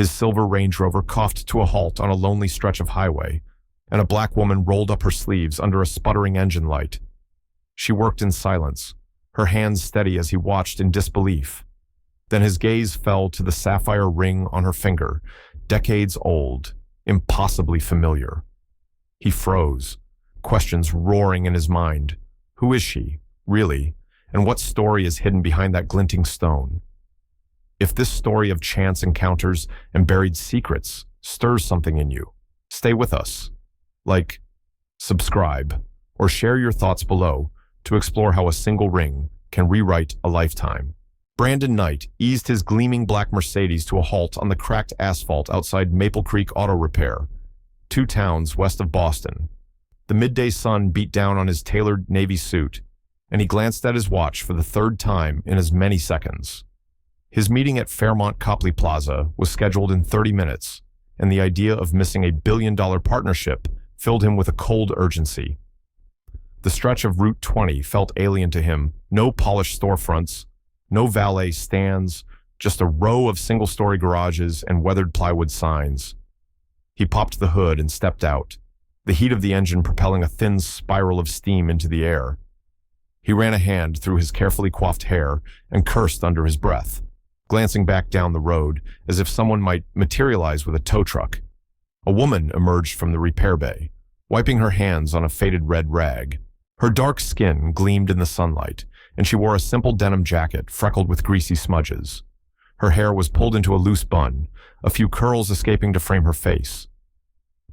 His silver Range Rover coughed to a halt on a lonely stretch of highway, and a black woman rolled up her sleeves under a sputtering engine light. She worked in silence, her hands steady as he watched in disbelief. Then his gaze fell to the sapphire ring on her finger, decades old, impossibly familiar. He froze, questions roaring in his mind. Who is she, really, and what story is hidden behind that glinting stone? If this story of chance encounters and buried secrets stirs something in you, stay with us. Like, subscribe, or share your thoughts below to explore how a single ring can rewrite a lifetime. Brandon Knight eased his gleaming black Mercedes to a halt on the cracked asphalt outside Maple Creek Auto Repair, 2 towns west of Boston. The midday sun beat down on his tailored navy suit, and he glanced at his watch for the 3rd time in as many seconds. His meeting at Fairmont Copley Plaza was scheduled in 30 minutes, and the idea of missing a billion-dollar partnership filled him with a cold urgency. The stretch of Route 20 felt alien to him. No polished storefronts, no valet stands, just a row of single-story garages and weathered plywood signs. He popped the hood and stepped out, the heat of the engine propelling a thin spiral of steam into the air. He ran a hand through his carefully coiffed hair and cursed under his breath, glancing back down the road as if someone might materialize with a tow truck. A woman emerged from the repair bay, wiping her hands on a faded red rag. Her dark skin gleamed in the sunlight, and she wore a simple denim jacket freckled with greasy smudges. Her hair was pulled into a loose bun, a few curls escaping to frame her face.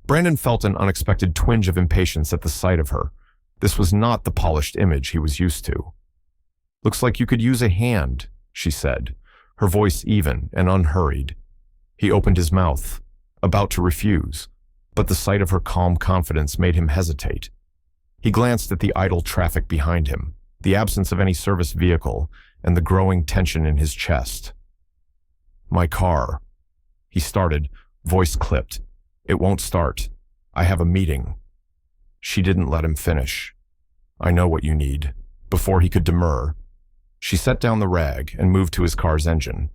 Brandon felt an unexpected twinge of impatience at the sight of her. This was not the polished image he was used to. "Looks like you could use a hand," she said, her voice even and unhurried. He opened his mouth, about to refuse, but the sight of her calm confidence made him hesitate. He glanced at the idle traffic behind him, the absence of any service vehicle, and the growing tension in his chest. "My car," he started, voice clipped. "It won't start. I have a meeting." She didn't let him finish. "I know what you need." Before he could demur, she set down the rag and moved to his car's engine.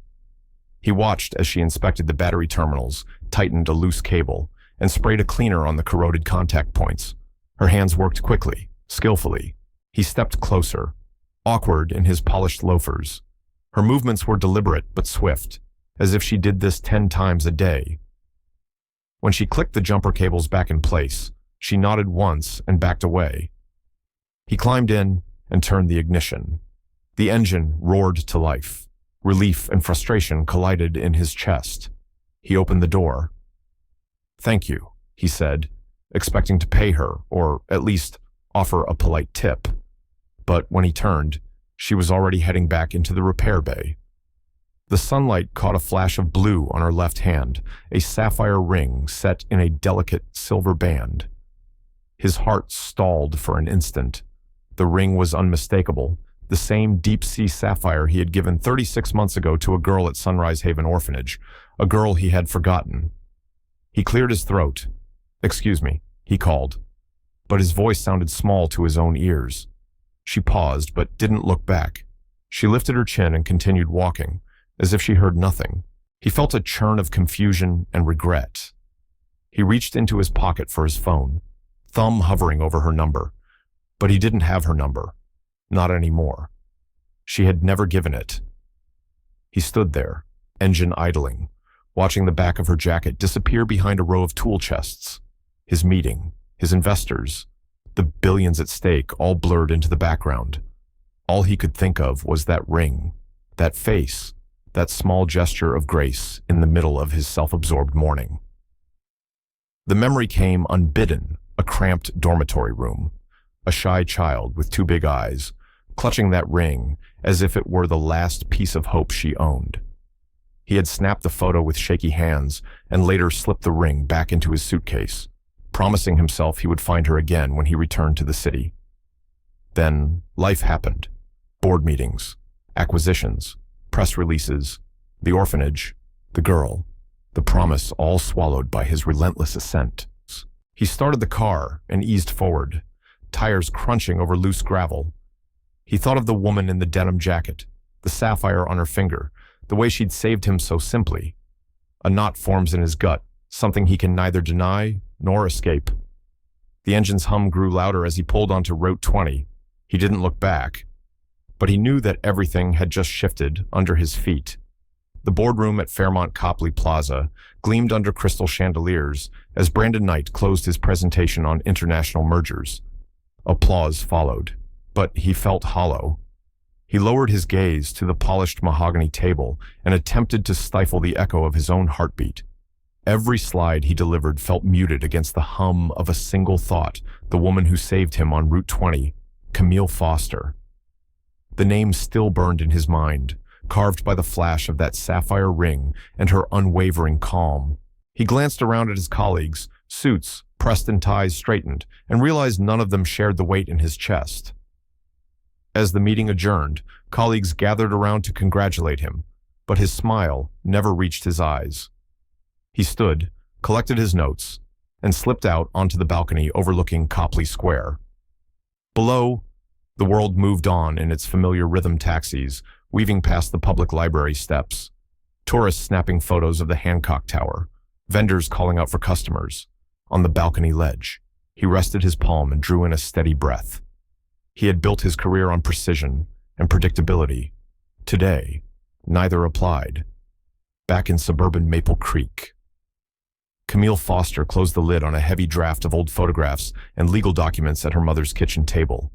He watched as she inspected the battery terminals, tightened a loose cable, and sprayed a cleaner on the corroded contact points. Her hands worked quickly, skillfully. He stepped closer, awkward in his polished loafers. Her movements were deliberate but swift, as if she did this 10 times a day. When she clicked the jumper cables back in place, she nodded once and backed away. He climbed in and turned the ignition. The engine roared to life. Relief and frustration collided in his chest. He opened the door. "Thank you," he said, expecting to pay her, or at least offer a polite tip. But when he turned, she was already heading back into the repair bay. The sunlight caught a flash of blue on her left hand, a sapphire ring set in a delicate silver band. His heart stalled for an instant. The ring was unmistakable, the same deep-sea sapphire he had given 36 months ago to a girl at Sunrise Haven Orphanage, a girl he had forgotten. He cleared his throat. "Excuse me," he called, but his voice sounded small to his own ears. She paused, but didn't look back. She lifted her chin and continued walking, as if she heard nothing. He felt a churn of confusion and regret. He reached into his pocket for his phone, thumb hovering over her number, but he didn't have her number. Not anymore. She had never given it. He stood there, engine idling, watching the back of her jacket disappear behind a row of tool chests. His meeting, his investors, the billions at stake all blurred into the background. All he could think of was that ring, that face, that small gesture of grace in the middle of his self-absorbed morning. The memory came unbidden, a cramped dormitory room, a shy child with 2 big eyes, clutching that ring as if it were the last piece of hope she owned. He had snapped the photo with shaky hands and later slipped the ring back into his suitcase, promising himself he would find her again when he returned to the city. Then life happened. Board meetings, acquisitions, press releases, the orphanage, the girl, the promise all swallowed by his relentless ascent. He started the car and eased forward, tires crunching over loose gravel. He thought of the woman in the denim jacket, the sapphire on her finger, the way she'd saved him so simply. A knot forms in his gut, something he can neither deny nor escape. The engine's hum grew louder as he pulled onto Route 20. He didn't look back, but he knew that everything had just shifted under his feet. The boardroom at Fairmont Copley Plaza gleamed under crystal chandeliers as Brandon Knight closed his presentation on international mergers. Applause followed, but he felt hollow. He lowered his gaze to the polished mahogany table and attempted to stifle the echo of his own heartbeat. Every slide he delivered felt muted against the hum of a single thought: the woman who saved him on Route 20, Camille Foster. The name still burned in his mind, carved by the flash of that sapphire ring and her unwavering calm. He glanced around at his colleagues, suits, pressed and ties straightened, and realized none of them shared the weight in his chest. As the meeting adjourned, colleagues gathered around to congratulate him, but his smile never reached his eyes. He stood, collected his notes, and slipped out onto the balcony overlooking Copley Square. Below, the world moved on in its familiar rhythm taxis, weaving past the public library steps. Tourists snapping photos of the Hancock Tower, vendors calling out for customers. On the balcony ledge, he rested his palm and drew in a steady breath. He had built his career on precision and predictability. Today, neither applied. Back in suburban Maple Creek, Camille Foster closed the lid on a heavy draft of old photographs and legal documents at her mother's kitchen table.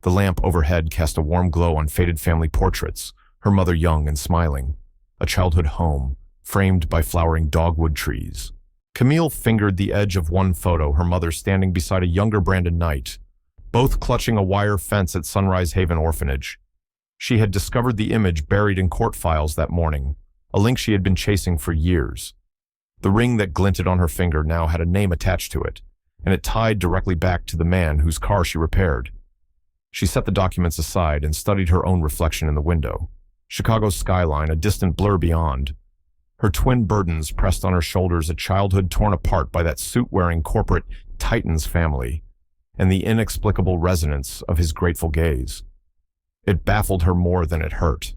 The lamp overhead cast a warm glow on faded family portraits, her mother young and smiling, a childhood home framed by flowering dogwood trees. Camille fingered the edge of one photo, her mother standing beside a younger Brandon Knight, both clutching a wire fence at Sunrise Haven Orphanage. She had discovered the image buried in court files that morning, a link she had been chasing for years. The ring that glinted on her finger now had a name attached to it, and it tied directly back to the man whose car she repaired. She set the documents aside and studied her own reflection in the window. Chicago's skyline, a distant blur beyond. Her twin burdens pressed on her shoulders, a childhood torn apart by that suit-wearing corporate Titans family, and the inexplicable resonance of his grateful gaze. It baffled her more than it hurt.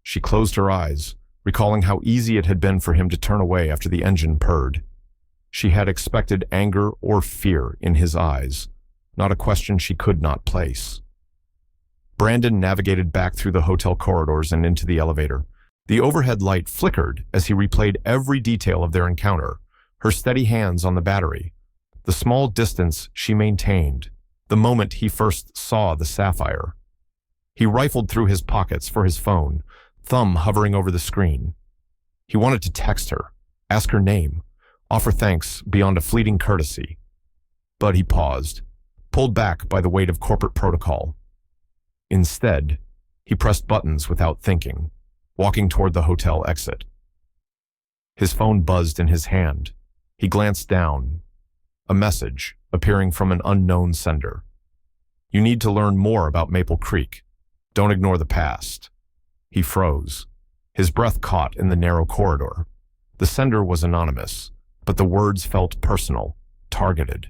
She closed her eyes, recalling how easy it had been for him to turn away after the engine purred. She had expected anger or fear in his eyes, not a question she could not place. Brandon navigated back through the hotel corridors and into the elevator. The overhead light flickered as he replayed every detail of their encounter, her steady hands on the battery, the small distance she maintained, the moment he first saw the sapphire. He rifled through his pockets for his phone, thumb hovering over the screen. He wanted to text her, ask her name, offer thanks beyond a fleeting courtesy. But he paused, pulled back by the weight of corporate protocol. Instead, he pressed buttons without thinking, walking toward the hotel exit. His phone buzzed in his hand. He glanced down. A message appearing from an unknown sender. You need to learn more about Maple Creek. Don't ignore the past. He froze. His breath caught in the narrow corridor. The sender was anonymous, but the words felt personal, targeted.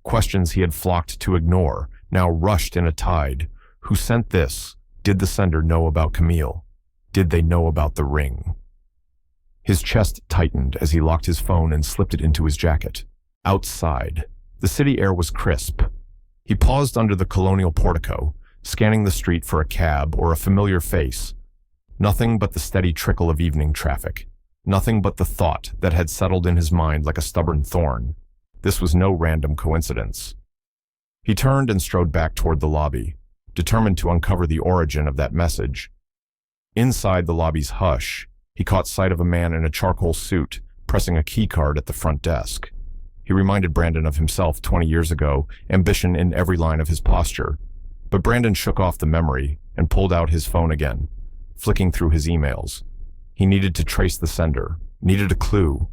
Questions he had flocked to ignore now rushed in a tide. Who sent this? Did the sender know about Camille? Did they know about the ring? His chest tightened as he locked his phone and slipped it into his jacket. Outside, the city air was crisp. He paused under the colonial portico, scanning the street for a cab or a familiar face. Nothing but the steady trickle of evening traffic. Nothing but the thought that had settled in his mind like a stubborn thorn. This was no random coincidence. He turned and strode back toward the lobby, determined to uncover the origin of that message. Inside the lobby's hush, he caught sight of a man in a charcoal suit, pressing a key card at the front desk. He reminded Brandon of himself 20 years ago, ambition in every line of his posture. But Brandon shook off the memory and pulled out his phone again, flicking through his emails. He needed to trace the sender, needed a clue.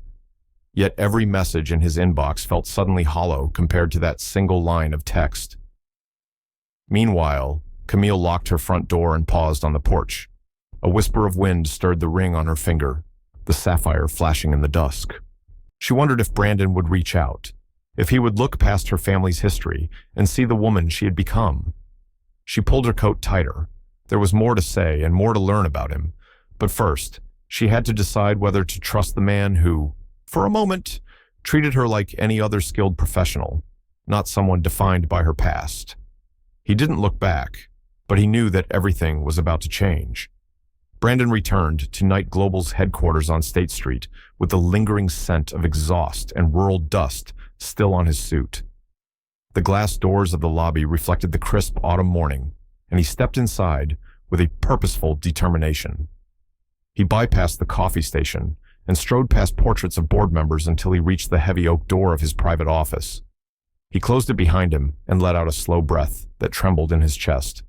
Yet every message in his inbox felt suddenly hollow compared to that single line of text. Meanwhile, Camille locked her front door and paused on the porch. A whisper of wind stirred the ring on her finger, the sapphire flashing in the dusk. She wondered if Brandon would reach out, if he would look past her family's history and see the woman she had become. She pulled her coat tighter. There was more to say and more to learn about him. But first, She had to decide whether to trust the man who, for a moment, treated her like any other skilled professional, not someone defined by her past. He didn't look back, but he knew that everything was about to change. Brandon returned to Knight Global's headquarters on State Street with the lingering scent of exhaust and rural dust still on his suit. The glass doors of the lobby reflected the crisp autumn morning, and he stepped inside with a purposeful determination. He bypassed the coffee station and strode past portraits of board members until he reached the heavy oak door of his private office. He closed it behind him and let out a slow breath that trembled in his chest.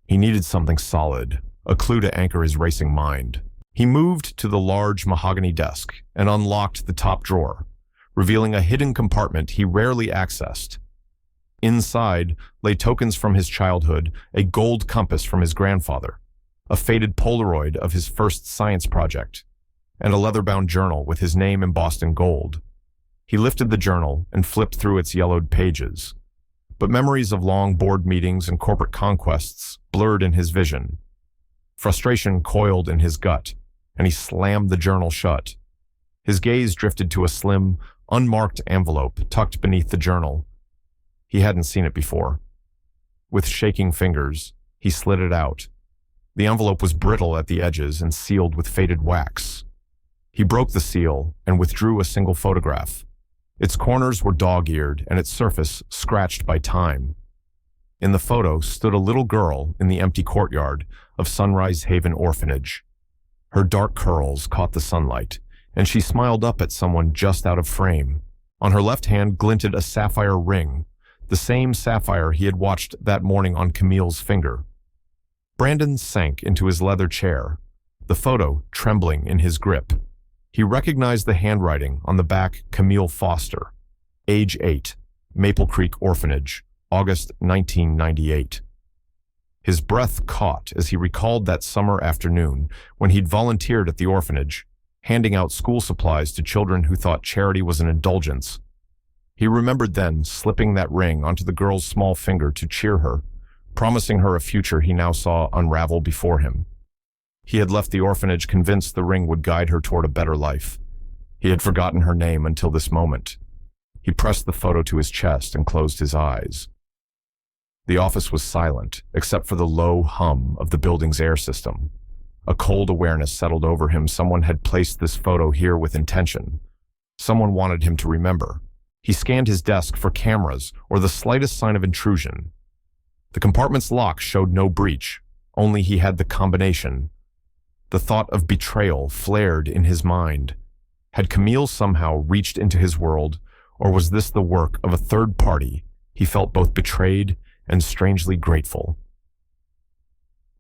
He needed something solid, a clue to anchor his racing mind. He moved to the large mahogany desk and unlocked the top drawer, revealing a hidden compartment he rarely accessed. Inside lay tokens from his childhood, a gold compass from his grandfather, a faded Polaroid of his first science project, and a leather-bound journal with his name embossed in gold. He lifted the journal and flipped through its yellowed pages, but memories of long board meetings and corporate conquests blurred in his vision. Frustration coiled in his gut, and he slammed the journal shut. His gaze drifted to a slim, unmarked envelope tucked beneath the journal. He hadn't seen it before. With shaking fingers, he slid it out. The envelope was brittle at the edges and sealed with faded wax. He broke the seal and withdrew a single photograph. Its corners were dog-eared and its surface scratched by time. In the photo stood a little girl in the empty courtyard of Sunrise Haven Orphanage. Her dark curls caught the sunlight, and she smiled up at someone just out of frame. On her left hand glinted a sapphire ring, the same sapphire he had watched that morning on Camille's finger. Brandon sank into his leather chair, the photo trembling in his grip. He recognized the handwriting on the back: Camille Foster, age 8, Maple Creek Orphanage, August 1998. His breath caught as he recalled that summer afternoon when he'd volunteered at the orphanage, handing out school supplies to children who thought charity was an indulgence. He remembered then slipping that ring onto the girl's small finger to cheer her, promising her a future he now saw unravel before him. He had left the orphanage convinced the ring would guide her toward a better life. He had forgotten her name until this moment. He pressed the photo to his chest and closed his eyes. The office was silent, except for the low hum of the building's air system. A cold awareness settled over him. Someone had placed this photo here with intention. Someone wanted him to remember. He scanned his desk for cameras or the slightest sign of intrusion. The compartment's lock showed no breach, only he had the combination. The thought of betrayal flared in his mind. Had Camille somehow reached into his world, or was this the work of a third party? He felt both betrayed and strangely grateful.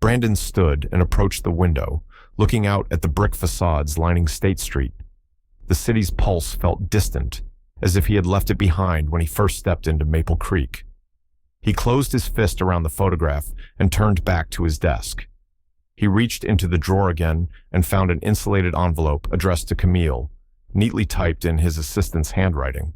Brandon stood and approached the window, looking out at the brick facades lining State Street. The city's pulse felt distant, as if he had left it behind when he first stepped into Maple Creek. He closed his fist around the photograph and turned back to his desk. He reached into the drawer again and found an insulated envelope addressed to Camille, neatly typed in his assistant's handwriting.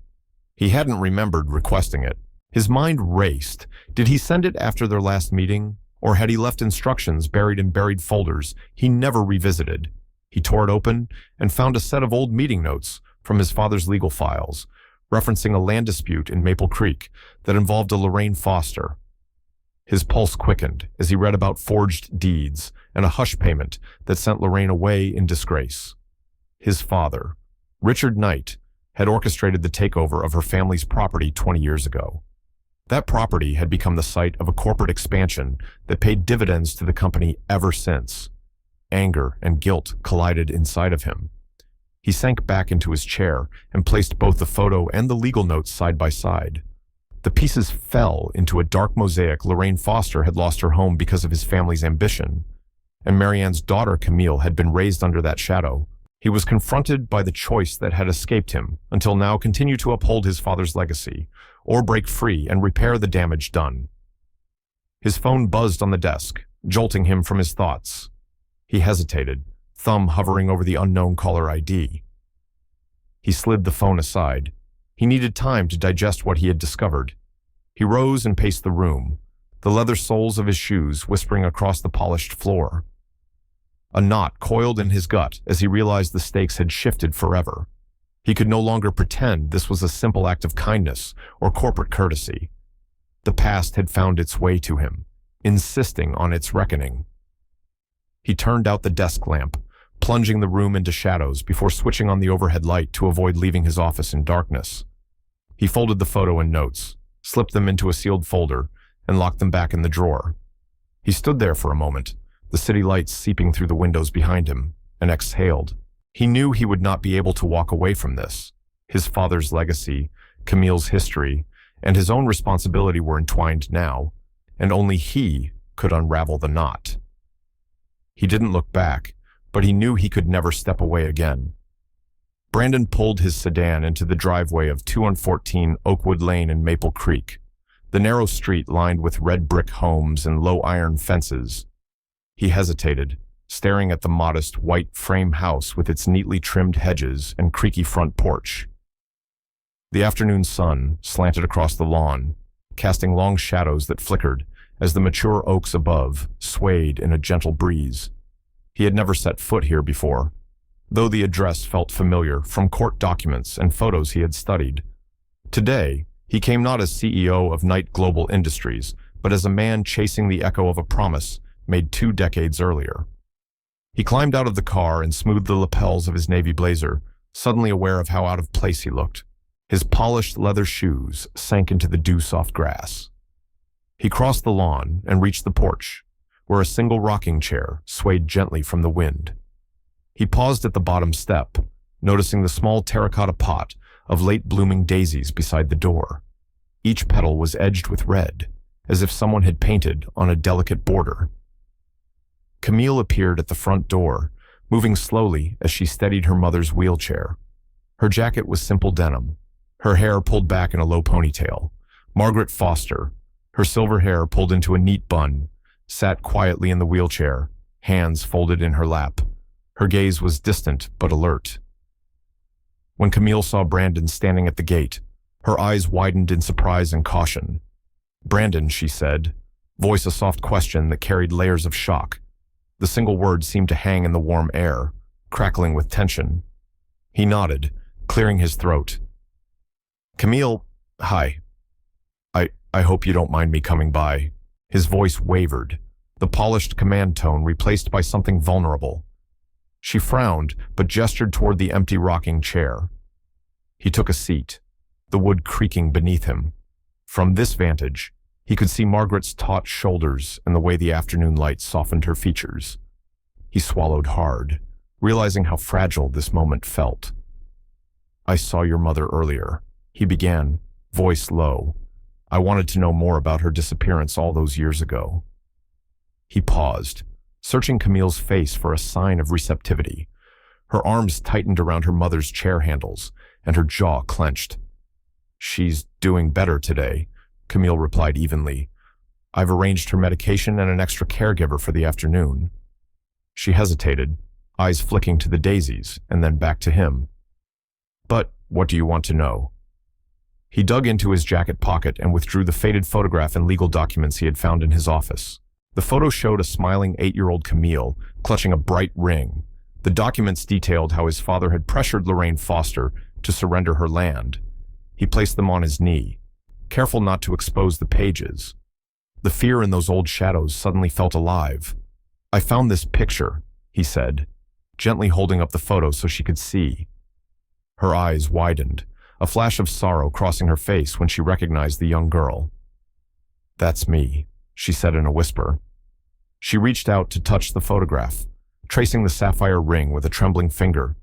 He hadn't remembered requesting it. His mind raced. Did he send it after their last meeting? Or had he left instructions buried in buried folders he never revisited? He tore it open and found a set of old meeting notes from his father's legal files, referencing a land dispute in Maple Creek that involved a Lorraine Foster. His pulse quickened as he read about forged deeds and a hush payment that sent Lorraine away in disgrace. His father, Richard Knight, had orchestrated the takeover of her family's property 20 years ago. That property had become the site of a corporate expansion that paid dividends to the company ever since. Anger and guilt collided inside of him. He sank back into his chair and placed both the photo and the legal notes side by side. The pieces fell into a dark mosaic. Lorraine Foster had lost her home because of his family's ambition, and Marianne's daughter Camille had been raised under that shadow. He was confronted by the choice that had escaped him until now: continue to uphold his father's legacy, or break free and repair the damage done. His phone buzzed on the desk, jolting him from his thoughts. He hesitated, thumb hovering over the unknown caller ID. He slid the phone aside. He needed time to digest what he had discovered. He rose and paced the room, the leather soles of his shoes whispering across the polished floor. A knot coiled in his gut as he realized the stakes had shifted forever. He could no longer pretend this was a simple act of kindness or corporate courtesy. The past had found its way to him, insisting on its reckoning. He turned out the desk lamp, plunging the room into shadows before switching on the overhead light to avoid leaving his office in darkness. He folded the photo and notes, slipped them into a sealed folder, and locked them back in the drawer. He stood there for a moment, the city lights seeping through the windows behind him, and exhaled. He knew he would not be able to walk away from this. His father's legacy, Camille's history, and his own responsibility were entwined now, and only he could unravel the knot. He didn't look back, but he knew he could never step away again. Brandon pulled his sedan into the driveway of 214 Oakwood Lane in Maple Creek, the narrow street lined with red brick homes and low iron fences. He hesitated, staring at the modest white frame house with its neatly trimmed hedges and creaky front porch. The afternoon sun slanted across the lawn, casting long shadows that flickered as the mature oaks above swayed in a gentle breeze. He had never set foot here before, though the address felt familiar from court documents and photos he had studied. Today, he came not as CEO of Knight Global Industries, but as a man chasing the echo of a promise made 2 decades earlier. He climbed out of the car and smoothed the lapels of his navy blazer, suddenly aware of how out of place he looked. His polished leather shoes sank into the dew-soft grass. He crossed the lawn and reached the porch, where a single rocking chair swayed gently from the wind. He paused at the bottom step, noticing the small terracotta pot of late-blooming daisies beside the door. Each petal was edged with red, as if someone had painted on a delicate border. Camille appeared at the front door, moving slowly as she steadied her mother's wheelchair. Her jacket was simple denim, her hair pulled back in a low ponytail. Margaret Foster, her silver hair pulled into a neat bun, sat quietly in the wheelchair, hands folded in her lap. Her gaze was distant but alert. When Camille saw Brandon standing at the gate, her eyes widened in surprise and caution. "Brandon," she said, voice a soft question that carried layers of shock. The single word seemed to hang in the warm air, crackling with tension. He nodded, clearing his throat. "Camille, hi. I hope you don't mind me coming by." His voice wavered, the polished command tone replaced by something vulnerable. She frowned, but gestured toward the empty rocking chair. He took a seat, the wood creaking beneath him. From this vantage, he could see Margaret's taut shoulders and the way the afternoon light softened her features. He swallowed hard, realizing how fragile this moment felt. "I saw your mother earlier," he began, voice low. "I wanted to know more about her disappearance all those years ago." He paused, searching Camille's face for a sign of receptivity. Her arms tightened around her mother's chair handles, and her jaw clenched. "She's doing better today," Camille replied evenly. "I've arranged her medication and an extra caregiver for the afternoon." She hesitated, eyes flicking to the daisies, and then back to him. "But what do you want to know?" He dug into his jacket pocket and withdrew the faded photograph and legal documents he had found in his office. The photo showed a smiling 8-year-old Camille clutching a bright ring. The documents detailed how his father had pressured Lorraine Foster to surrender her land. He placed them on his knee, careful not to expose the pages. The fear in those old shadows suddenly felt alive. "I found this picture," he said, gently holding up the photo so she could see. Her eyes widened, a flash of sorrow crossing her face when she recognized the young girl. "That's me," she said in a whisper. She reached out to touch the photograph, tracing the sapphire ring with a trembling finger.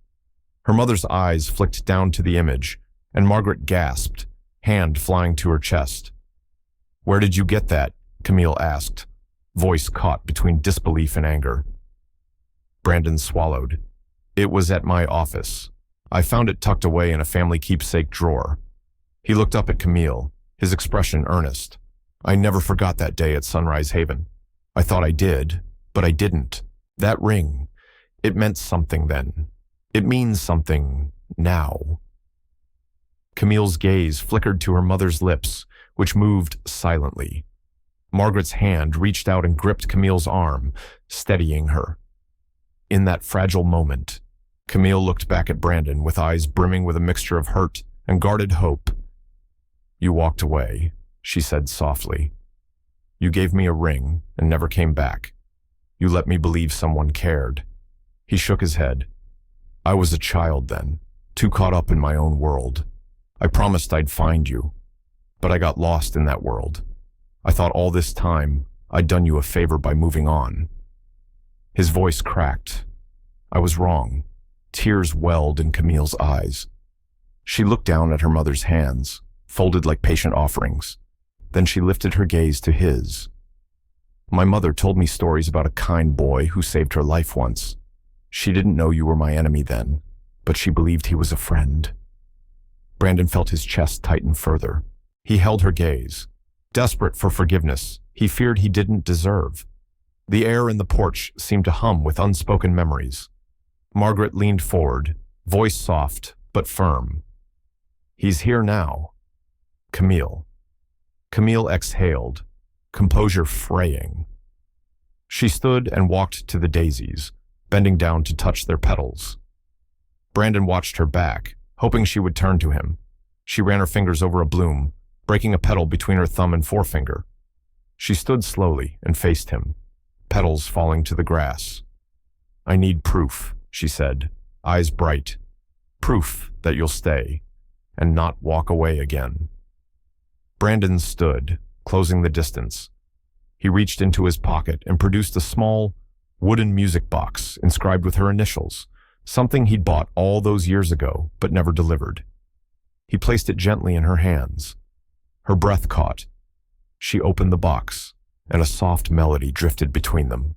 Her mother's eyes flicked down to the image, and Margaret gasped, hand flying to her chest. "Where did you get that?" Camille asked, voice caught between disbelief and anger. Brandon swallowed. "It was at my office. I found it tucked away in a family keepsake drawer." He looked up at Camille, his expression earnest. "I never forgot that day at Sunrise Haven. I thought I did, but I didn't. That ring, it meant something then. It means something now." Camille's gaze flickered to her mother's lips, which moved silently. Margaret's hand reached out and gripped Camille's arm, steadying her. in that fragile moment, Camille looked back at Brandon with eyes brimming with a mixture of hurt and guarded hope. "You walked away," she said softly. "You gave me a ring and never came back. You let me believe someone cared." He shook his head. "I was a child then, too caught up in my own world. I promised I'd find you, but I got lost in that world. I thought all this time I'd done you a favor by moving on." His voice cracked. "I was wrong." Tears welled in Camille's eyes. She looked down at her mother's hands, folded like patient offerings. Then she lifted her gaze to his. "My mother told me stories about a kind boy who saved her life once. She didn't know you were my enemy then, but she believed he was a friend." Brandon felt his chest tighten further. He held her gaze. Desperate for forgiveness, he feared he didn't deserve. The air in the porch seemed to hum with unspoken memories. Margaret leaned forward, voice soft but firm. "He's here now." Camille. Camille exhaled, composure fraying. She stood and walked to the daisies, bending down to touch their petals. Brandon watched her back, hoping she would turn to him. She ran her fingers over a bloom, breaking a petal between her thumb and forefinger. She stood slowly and faced him, petals falling to the grass. "I need proof," she said, eyes bright. "Proof that you'll stay and not walk away again." Brandon stood, closing the distance. He reached into his pocket and produced a small, wooden music box inscribed with her initials, something he'd bought all those years ago but never delivered. He placed it gently in her hands. Her breath caught. She opened the box, and a soft melody drifted between them.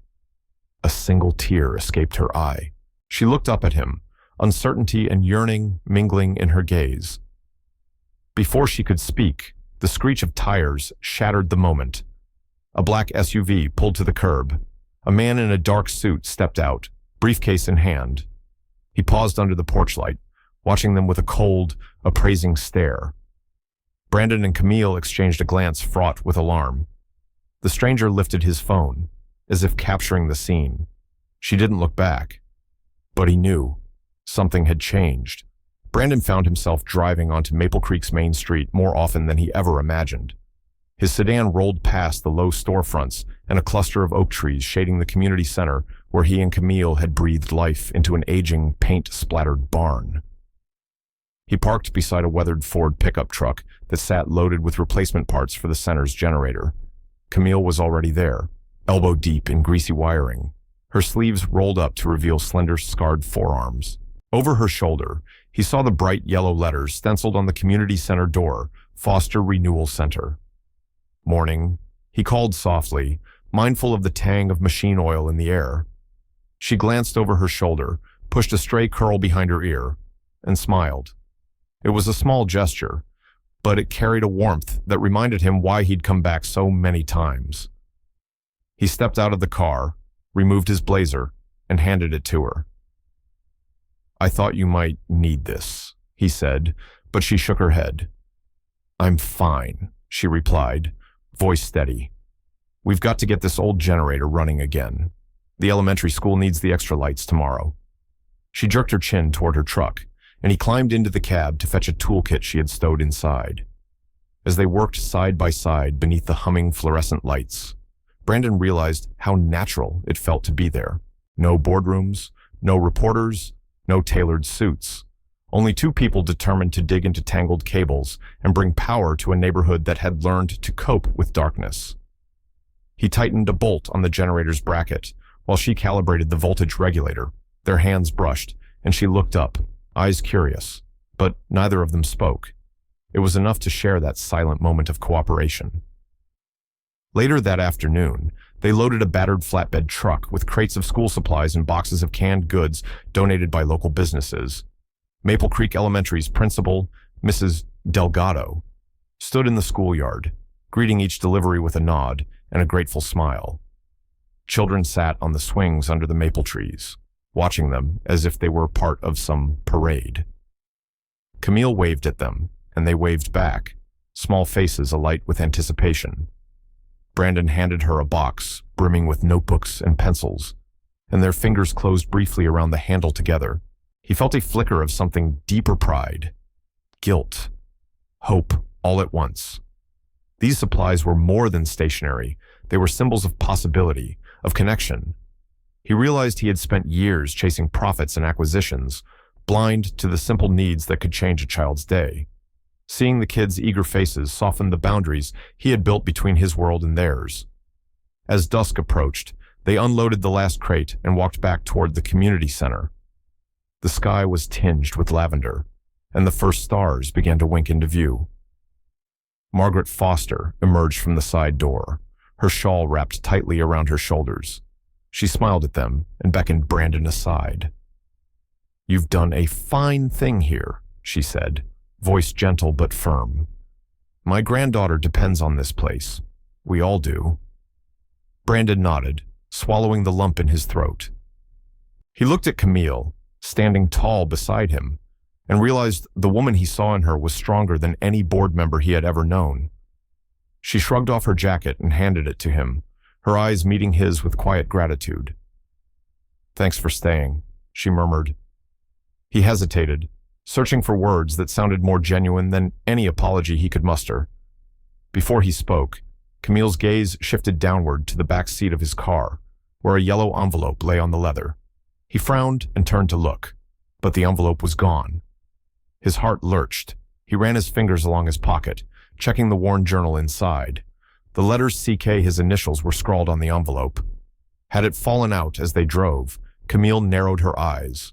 A single tear escaped her eye. She looked up at him, uncertainty and yearning mingling in her gaze. Before she could speak, the screech of tires shattered the moment. A black SUV pulled to the curb. A man in a dark suit stepped out, briefcase in hand. He paused under the porch light, watching them with a cold, appraising stare. Brandon and Camille exchanged a glance fraught with alarm. The stranger lifted his phone, as if capturing the scene. She didn't look back. But he knew. Something had changed. Brandon found himself driving onto Maple Creek's main street more often than he ever imagined. His sedan rolled past the low storefronts and a cluster of oak trees shading the community center where he and Camille had breathed life into an aging, paint-splattered barn. He parked beside a weathered Ford pickup truck that sat loaded with replacement parts for the center's generator. Camille was already there, elbow deep in greasy wiring. Her sleeves rolled up to reveal slender, scarred forearms. Over her shoulder, he saw the bright yellow letters stenciled on the community center door, Foster Renewal Center. "Morning," he called softly, mindful of the tang of machine oil in the air. She glanced over her shoulder, pushed a stray curl behind her ear, and smiled. It was a small gesture, but it carried a warmth that reminded him why he'd come back so many times. He stepped out of the car, removed his blazer, and handed it to her. "I thought you might need this," he said, but she shook her head. "I'm fine," she replied, voice steady. "We've got to get this old generator running again. The elementary school needs the extra lights tomorrow." She jerked her chin toward her truck, and he climbed into the cab to fetch a toolkit she had stowed inside. As they worked side by side beneath the humming fluorescent lights, Brandon realized how natural it felt to be there. No boardrooms, no reporters, no tailored suits. Only two people determined to dig into tangled cables and bring power to a neighborhood that had learned to cope with darkness. He tightened a bolt on the generator's bracket while she calibrated the voltage regulator. Their hands brushed, and she looked up, eyes curious, but neither of them spoke. It was enough to share that silent moment of cooperation. Later that afternoon, they loaded a battered flatbed truck with crates of school supplies and boxes of canned goods donated by local businesses. Maple Creek Elementary's principal, Mrs. Delgado, stood in the schoolyard, greeting each delivery with a nod and a grateful smile. Children sat on the swings under the maple trees, watching them as if they were part of some parade. Camille waved at them, and they waved back, small faces alight with anticipation. Brandon handed her a box brimming with notebooks and pencils, and their fingers closed briefly around the handle together. He felt a flicker of something deeper: pride, guilt, hope, all at once. These supplies were more than stationery. They were symbols of possibility, of connection. He realized he had spent years chasing profits and acquisitions, blind to the simple needs that could change a child's day. Seeing the kids' eager faces softened the boundaries he had built between his world and theirs. As dusk approached, they unloaded the last crate and walked back toward the community center. The sky was tinged with lavender, and the first stars began to wink into view. Margaret Foster emerged from the side door, her shawl wrapped tightly around her shoulders. She smiled at them and beckoned Brandon aside. "You've done a fine thing here," she said, voice gentle but firm. "My granddaughter depends on this place. We all do." Brandon nodded, swallowing the lump in his throat. He looked at Camille, standing tall beside him, and realized the woman he saw in her was stronger than any board member he had ever known. She shrugged off her jacket and handed it to him, her eyes meeting his with quiet gratitude. "Thanks for staying," she murmured. He hesitated, searching for words that sounded more genuine than any apology he could muster. Before he spoke, Camille's gaze shifted downward to the back seat of his car, where a yellow envelope lay on the leather. He frowned and turned to look, but the envelope was gone. His heart lurched. He ran his fingers along his pocket, checking the worn journal inside. The letters CK, his initials, were scrawled on the envelope. Had it fallen out as they drove, Camille narrowed her eyes.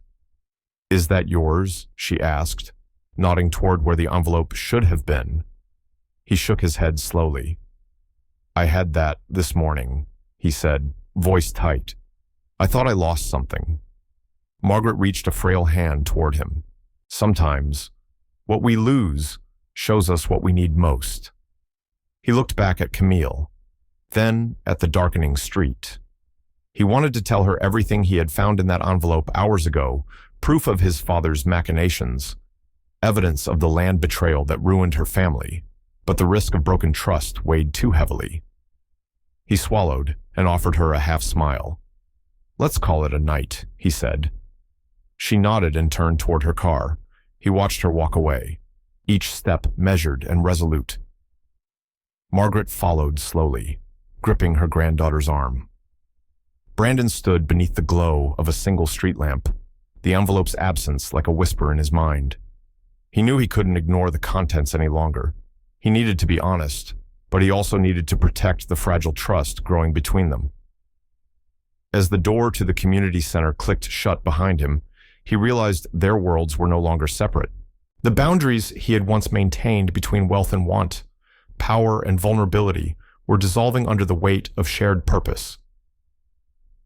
"Is that yours?" she asked, nodding toward where the envelope should have been. He shook his head slowly. "I had that this morning," he said, voice tight. "I thought I lost something." Margaret reached a frail hand toward him. "Sometimes, what we lose shows us what we need most." He looked back at Camille, then at the darkening street. He wanted to tell her everything he had found in that envelope hours ago, proof of his father's machinations, evidence of the land betrayal that ruined her family, but the risk of broken trust weighed too heavily. He swallowed and offered her a half smile. "Let's call it a night," he said. She nodded and turned toward her car. He watched her walk away, each step measured and resolute. Margaret followed slowly, gripping her granddaughter's arm. Brandon stood beneath the glow of a single street lamp, the envelope's absence like a whisper in his mind. He knew he couldn't ignore the contents any longer. He needed to be honest, but he also needed to protect the fragile trust growing between them. As the door to the community center clicked shut behind him, he realized their worlds were no longer separate. The boundaries he had once maintained between wealth and want, power and vulnerability, were dissolving under the weight of shared purpose.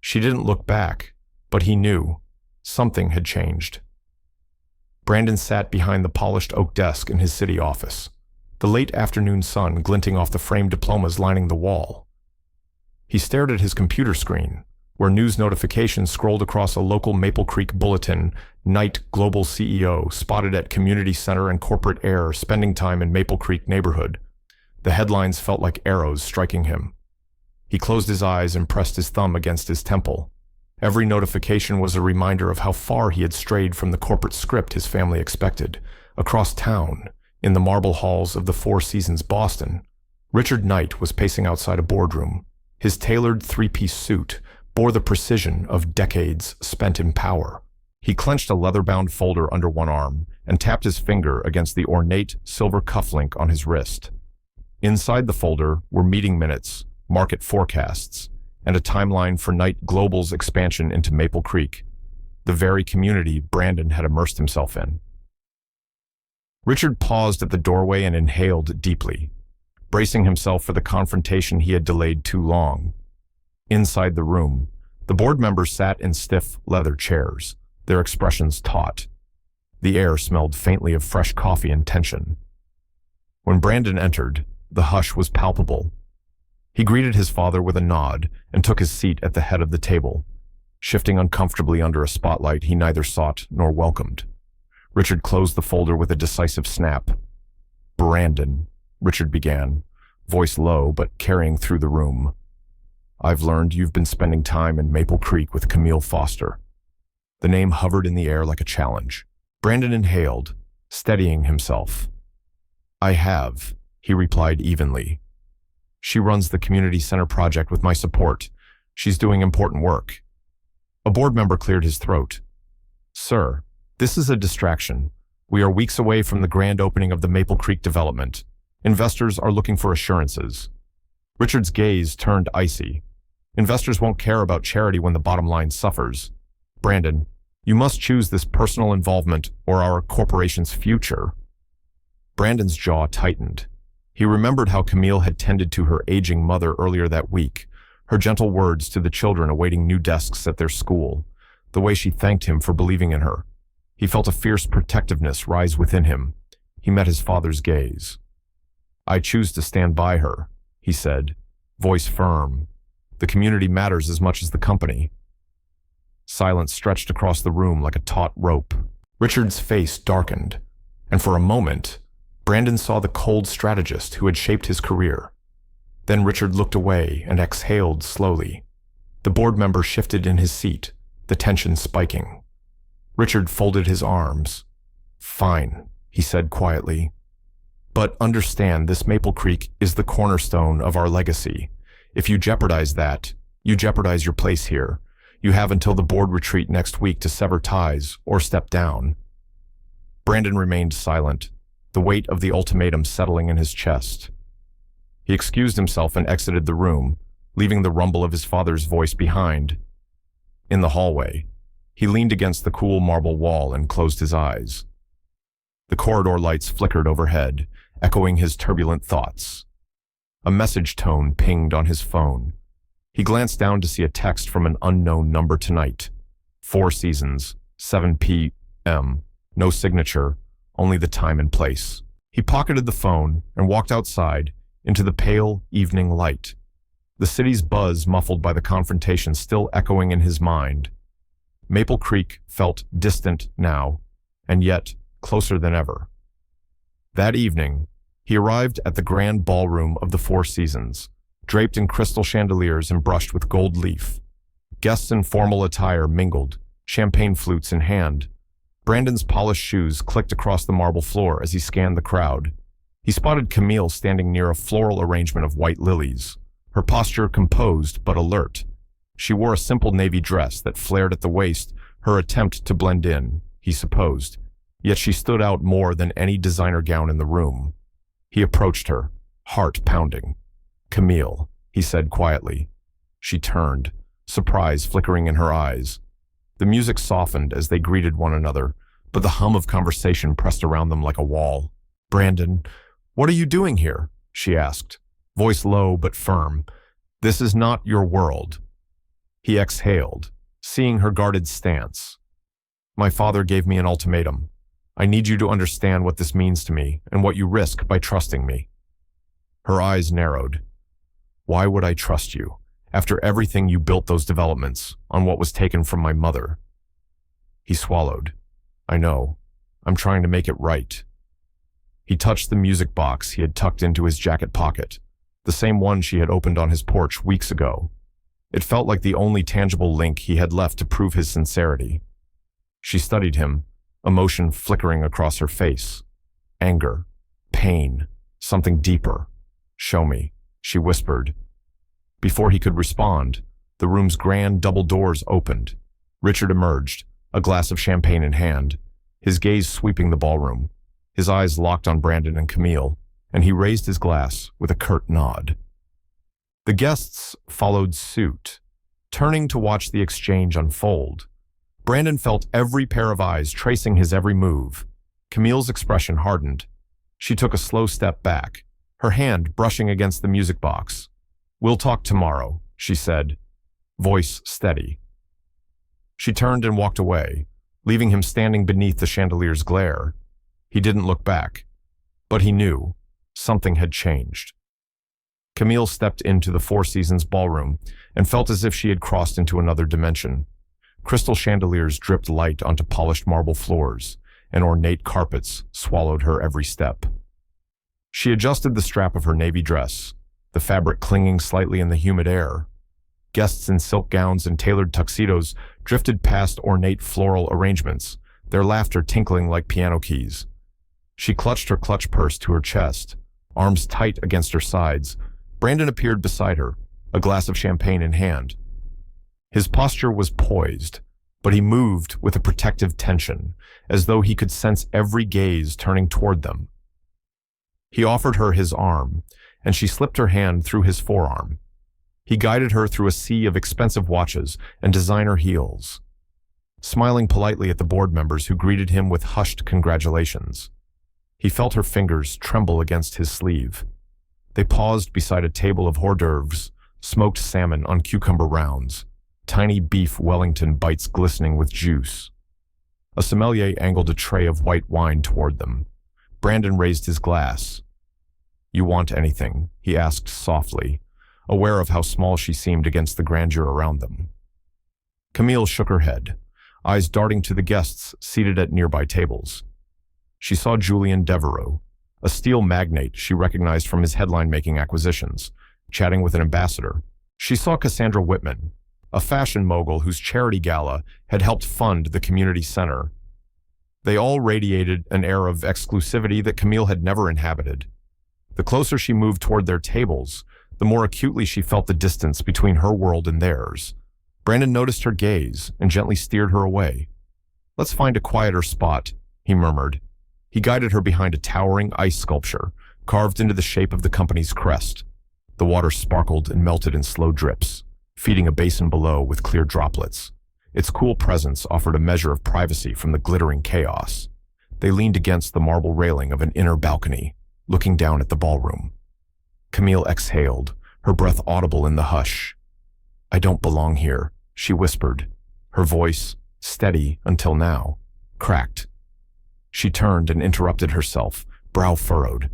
She didn't look back, but he knew something had changed. Brandon sat behind the polished oak desk in his city office, the late afternoon sun glinting off the framed diplomas lining the wall. He stared at his computer screen, where news notifications scrolled across a local Maple Creek bulletin: Knight Global CEO spotted at community center and corporate heir spending time in Maple Creek neighborhood. The headlines felt like arrows striking him. He closed his eyes and pressed his thumb against his temple. Every notification was a reminder of how far he had strayed from the corporate script his family expected. Across town, in the marble halls of the Four Seasons Boston, Richard Knight was pacing outside a boardroom. His tailored three-piece suit bore the precision of decades spent in power. He clenched a leather-bound folder under one arm and tapped his finger against the ornate silver cufflink on his wrist. Inside the folder were meeting minutes, market forecasts, and a timeline for Knight Global's expansion into Maple Creek, the very community Brandon had immersed himself in. Richard paused at the doorway and inhaled deeply, bracing himself for the confrontation he had delayed too long. Inside the room, the board members sat in stiff leather chairs, their expressions taut. The air smelled faintly of fresh coffee and tension. When Brandon entered, the hush was palpable. He greeted his father with a nod and took his seat at the head of the table, shifting uncomfortably under a spotlight he neither sought nor welcomed. Richard closed the folder with a decisive snap. "Brandon," Richard began, voice low but carrying through the room. I've learned you've been spending time in Maple Creek with Camille Foster. The name hovered in the air like a challenge. Brandon inhaled, steadying himself. I have, he replied evenly. She runs the community center project with my support. She's doing important work. A board member cleared his throat. Sir, this is a distraction. We are weeks away from the grand opening of the Maple Creek development. Investors are looking for assurances. Richard's gaze turned icy. Investors won't care about charity when the bottom line suffers. Brandon, you must choose this personal involvement or our corporation's future. Brandon's jaw tightened. He remembered how Camille had tended to her aging mother earlier that week, her gentle words to the children awaiting new desks at their school, the way she thanked him for believing in her. He felt a fierce protectiveness rise within him. He met his father's gaze. I choose to stand by her, he said, voice firm. The community matters as much as the company. Silence stretched across the room like a taut rope. Richard's face darkened, and for a moment, Brandon saw the cold strategist who had shaped his career. Then Richard looked away and exhaled slowly. The board member shifted in his seat, the tension spiking. Richard folded his arms. Fine, he said quietly. But understand this Maple Creek is the cornerstone of our legacy. If you jeopardize that, you jeopardize your place here. You have until the board retreat next week to sever ties or step down. Brandon remained silent, the weight of the ultimatum settling in his chest. He excused himself and exited the room, leaving the rumble of his father's voice behind. In the hallway, he leaned against the cool marble wall and closed his eyes. The corridor lights flickered overhead, echoing his turbulent thoughts. A message tone pinged on his phone. He glanced down to see a text from an unknown number tonight. 4 Seasons, 7 p.m. No signature, only the time and place. He pocketed the phone and walked outside into the pale evening light. The city's buzz muffled by the confrontation still echoing in his mind. Maple Creek felt distant now, and yet closer than ever. That evening, he arrived at the grand ballroom of the 4 Seasons, draped in crystal chandeliers and brushed with gold leaf. Guests in formal attire mingled, champagne flutes in hand. Brandon's polished shoes clicked across the marble floor as he scanned the crowd. He spotted Camille standing near a floral arrangement of white lilies, her posture composed but alert. She wore a simple navy dress that flared at the waist, her attempt to blend in, he supposed. Yet she stood out more than any designer gown in the room. He approached her, heart pounding. Camille, he said quietly. She turned, surprise flickering in her eyes. The music softened as they greeted one another, but the hum of conversation pressed around them like a wall. Brandon, what are you doing here? She asked, voice low but firm. This is not your world. He exhaled, seeing her guarded stance. My father gave me an ultimatum. I need you to understand what this means to me and what you risk by trusting me. Her eyes narrowed. Why would I trust you? After everything you built those developments on what was taken from my mother. He swallowed. I know. I'm trying to make it right. He touched the music box he had tucked into his jacket pocket, the same one she had opened on his porch weeks ago. It felt like the only tangible link he had left to prove his sincerity. She studied him, emotion flickering across her face. Anger, pain, something deeper. Show me, she whispered. Before he could respond, the room's grand double doors opened. Richard emerged, a glass of champagne in hand, his gaze sweeping the ballroom. His eyes locked on Brandon and Camille, and he raised his glass with a curt nod. The guests followed suit, turning to watch the exchange unfold. Brandon felt every pair of eyes tracing his every move. Camille's expression hardened. She took a slow step back, her hand brushing against the music box. We'll talk tomorrow, she said, voice steady. She turned and walked away, leaving him standing beneath the chandelier's glare. He didn't look back, but he knew something had changed. Camille stepped into the 4 Seasons ballroom and felt as if she had crossed into another dimension. Crystal chandeliers dripped light onto polished marble floors, and ornate carpets swallowed her every step. She adjusted the strap of her navy dress, the fabric clinging slightly in the humid air. Guests in silk gowns and tailored tuxedos drifted past ornate floral arrangements, their laughter tinkling like piano keys. She clutched her clutch purse to her chest, arms tight against her sides. Brandon appeared beside her, a glass of champagne in hand. His posture was poised, but he moved with a protective tension, as though he could sense every gaze turning toward them. He offered her his arm, and she slipped her hand through his forearm. He guided her through a sea of expensive watches and designer heels, smiling politely at the board members who greeted him with hushed congratulations. He felt her fingers tremble against his sleeve. They paused beside a table of hors d'oeuvres, smoked salmon on cucumber rounds, tiny beef Wellington bites glistening with juice. A sommelier angled a tray of white wine toward them. Brandon raised his glass. "You want anything?" he asked softly, aware of how small she seemed against the grandeur around them. Camille shook her head, eyes darting to the guests seated at nearby tables. She saw Julien Devereaux, a steel magnate she recognized from his headline-making acquisitions, chatting with an ambassador. She saw Cassandra Whitman, a fashion mogul whose charity gala had helped fund the community center. They all radiated an air of exclusivity that Camille had never inhabited. The closer she moved toward their tables, the more acutely she felt the distance between her world and theirs. Brandon noticed her gaze and gently steered her away. "Let's find a quieter spot," he murmured. He guided her behind a towering ice sculpture, carved into the shape of the company's crest. The water sparkled and melted in slow drips, feeding a basin below with clear droplets. Its cool presence offered a measure of privacy from the glittering chaos. They leaned against the marble railing of an inner balcony, looking down at the ballroom. Camille exhaled, her breath audible in the hush. "I don't belong here," she whispered, her voice, steady until now, cracked. She turned and interrupted herself, brow furrowed.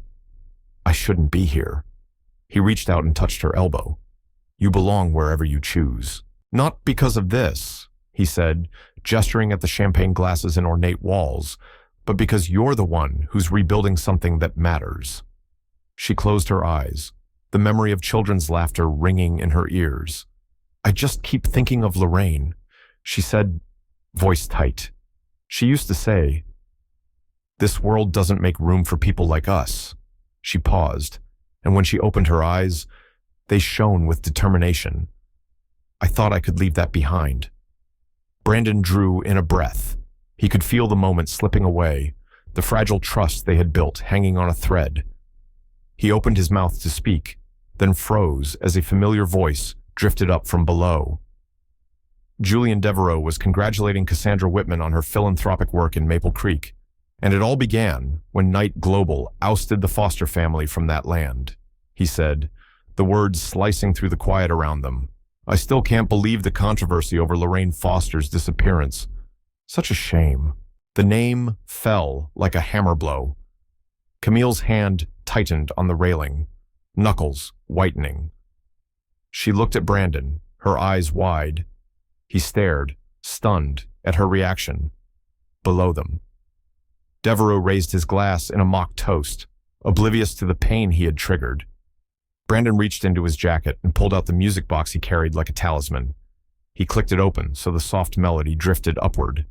"I shouldn't be here." He reached out and touched her elbow. "You belong wherever you choose." "Not because of this," he said, gesturing at the champagne glasses and ornate walls, "but because you're the one who's rebuilding something that matters." She closed her eyes, the memory of children's laughter ringing in her ears. "I just keep thinking of Lorraine," she said, voice tight. She used to say, "This world doesn't make room for people like us." She paused, and when she opened her eyes, they shone with determination. "I thought I could leave that behind." Brandon drew in a breath. He could feel the moment slipping away, the fragile trust they had built hanging on a thread. He opened his mouth to speak, then froze as a familiar voice drifted up from below. Julien Devereaux was congratulating Cassandra Whitman on her philanthropic work in Maple Creek, and it all began when Knight Global ousted the Foster family from that land, he said, the words slicing through the quiet around them. "I still can't believe the controversy over Lorraine Foster's disappearance. Such a shame." The name fell like a hammer blow. Camille's hand tightened on the railing, knuckles whitening. She looked at Brandon, her eyes wide. He stared, stunned, at her reaction. Below them, Devereaux raised his glass in a mock toast, oblivious to the pain he had triggered. Brandon reached into his jacket and pulled out the music box he carried like a talisman. He clicked it open so the soft melody drifted upward.